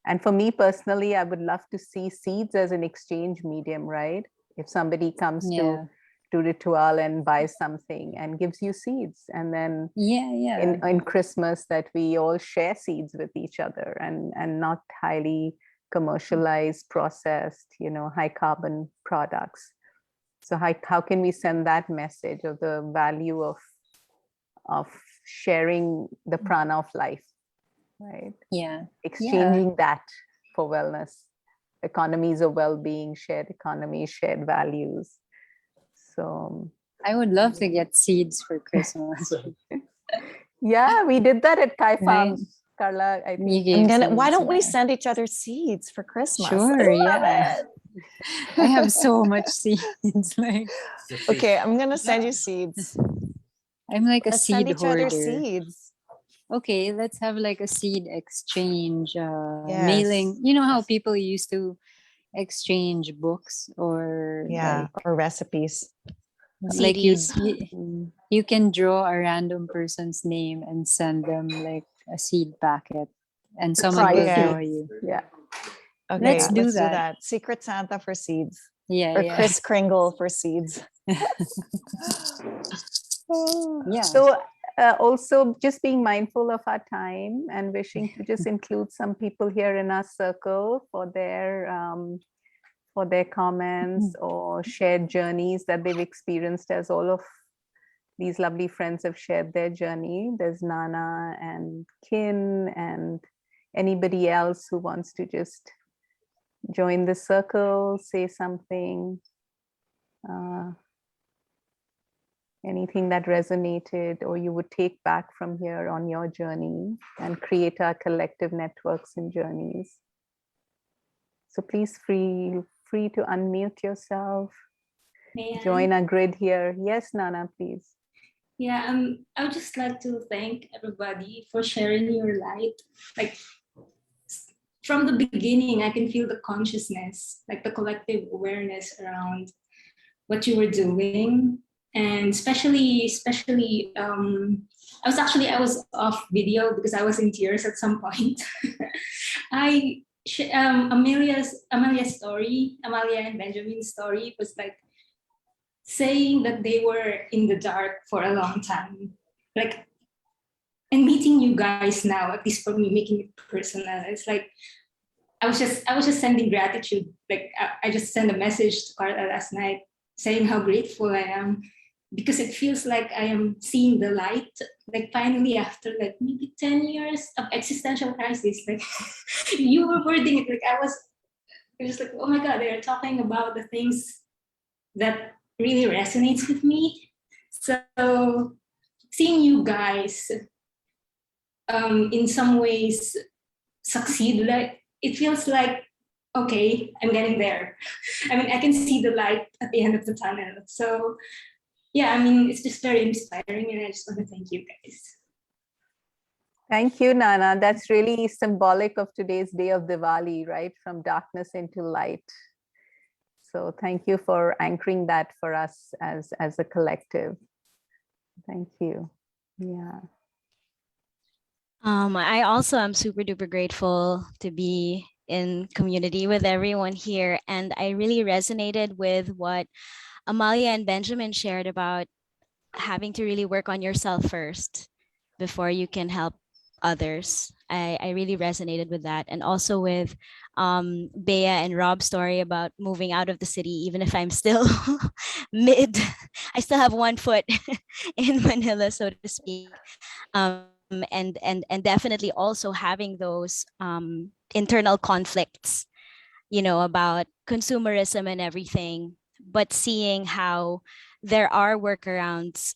And for me personally, I would love to see seeds as an exchange medium, right? If somebody comes to Ritual and buys something and gives you seeds, and then in Christmas that we all share seeds with each other, and not highly commercialized, processed, high carbon products. So how can we send that message of the value of sharing the prana of life, right? Exchanging that for wellness, economies of well-being, shared economies, shared values. So I would love to get seeds for Christmas. yeah, we did that at Kai Farm. Right. Carla, I think. You gave Why seeds, don't we yeah. send each other seeds for Christmas? Sure, I love yeah. it. I have so much seeds. Like, Okay, I'm gonna send you seeds. I'm like a Let's send seed each other hoarder. seeds. Okay, let's have like a seed exchange, Yes. mailing. You know how people used to exchange books or or recipes. like you can draw a random person's name and send them like a seed packet, and someone will draw you. Yeah. Okay, Let's do that. Secret Santa for seeds. Yeah, Or yeah. Kris Kringle for seeds. Yeah. So also just being mindful of our time and wishing to just include some people here in our circle for their comments or shared journeys that they've experienced, as all of these lovely friends have shared their journey. There's Nana and Kin and anybody else who wants to just join the circle, say something, anything that resonated or you would take back from here on your journey and create our collective networks and journeys. So please feel free to unmute yourself. Join our grid here. Yes, Nana, please. Yeah, I would just like to thank everybody for sharing your light. Like from the beginning, I can feel the consciousness, like the collective awareness around what you were doing. And especially, I was off video because I was in tears at some point. Amalia's story, Amalia and Benjamin's story was like saying that they were in the dark for a long time, like, and meeting you guys now, at least for me, making it personal. It's like I was just sending gratitude. Like I just sent a message to Carla last night saying how grateful I am because it feels like I am seeing the light, like finally after like maybe 10 years of existential crisis, like you were wording it, like it was like, oh my God, they're talking about the things that really resonates with me. So seeing you guys in some ways succeed, like it feels like, okay, I'm getting there. I mean, I can see the light at the end of the tunnel. So yeah, I mean, it's just very inspiring, and I just want to thank you guys. Thank you, Nana. That's really symbolic of today's day of Diwali, right? From darkness into light. So thank you for anchoring that for us as a collective. Thank you. Yeah. I also am super duper grateful to be in community with everyone here. And I really resonated with what Amalia and Benjamin shared about having to really work on yourself first before you can help others. I really resonated with that. And also with Bea and Rob's story about moving out of the city, even if I'm still I still have one foot in Manila, so to speak. And definitely also having those internal conflicts, about consumerism and everything, but seeing how there are workarounds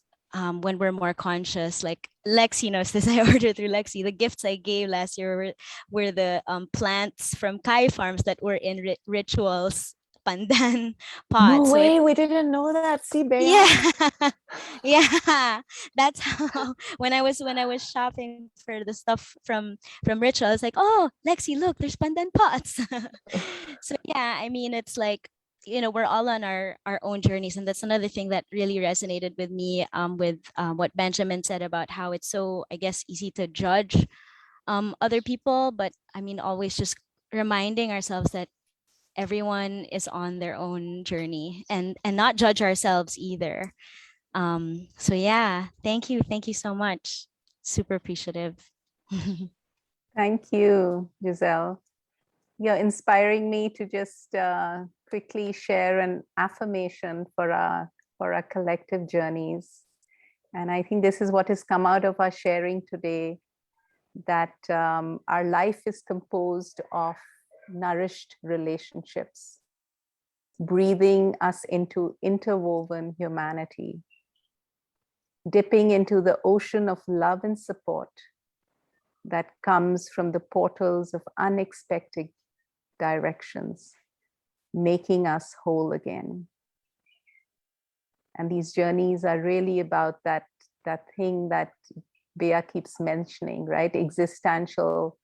when we're more conscious. Like Lexi knows this, I ordered through Lexi. The gifts I gave last year were the plants from Kai Farms that were in rituals pandan pots. No So way, we didn't know that. See, Bea? yeah. Yeah, that's how when I was shopping for the stuff from ritual, it's like, oh, Lexi, look, there's pandan pots. So yeah, I mean, it's like, we're all on our own journeys, and that's another thing that really resonated with me with what Benjamin said about how it's so, I guess, easy to judge other people, but I mean, always just reminding ourselves that everyone is on their own journey, and not judge ourselves either. So yeah, thank you so much. Super appreciative. Thank you, Giselle. You're inspiring me to just quickly share an affirmation for our collective journeys. And I think this is what has come out of our sharing today, that our life is composed of nourished relationships, breathing us into interwoven humanity, dipping into the ocean of love and support that comes from the portals of unexpected directions, making us whole again. And these journeys are really about that thing that Bea keeps mentioning, right? Existential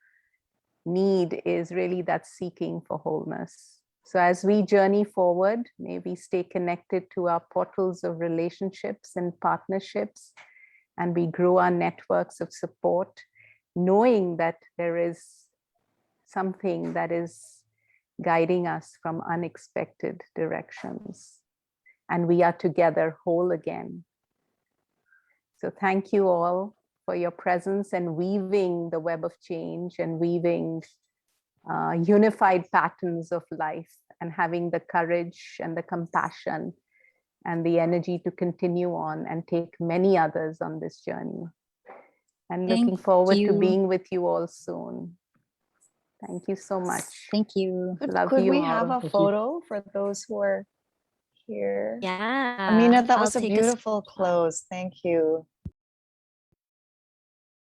need is really that seeking for wholeness. So as we journey forward, may we stay connected to our portals of relationships and partnerships, and we grow our networks of support, knowing that there is something that is guiding us from unexpected directions, and we are together whole again. So thank you all for your presence and weaving the web of change and weaving unified patterns of life, and having the courage and the compassion and the energy to continue on and take many others on this journey. And looking forward to being with you all soon. Thank you so much. Thank you. Could we have a photo for those who are here? Yeah. Amina, that I'll was a take beautiful close. Thank you.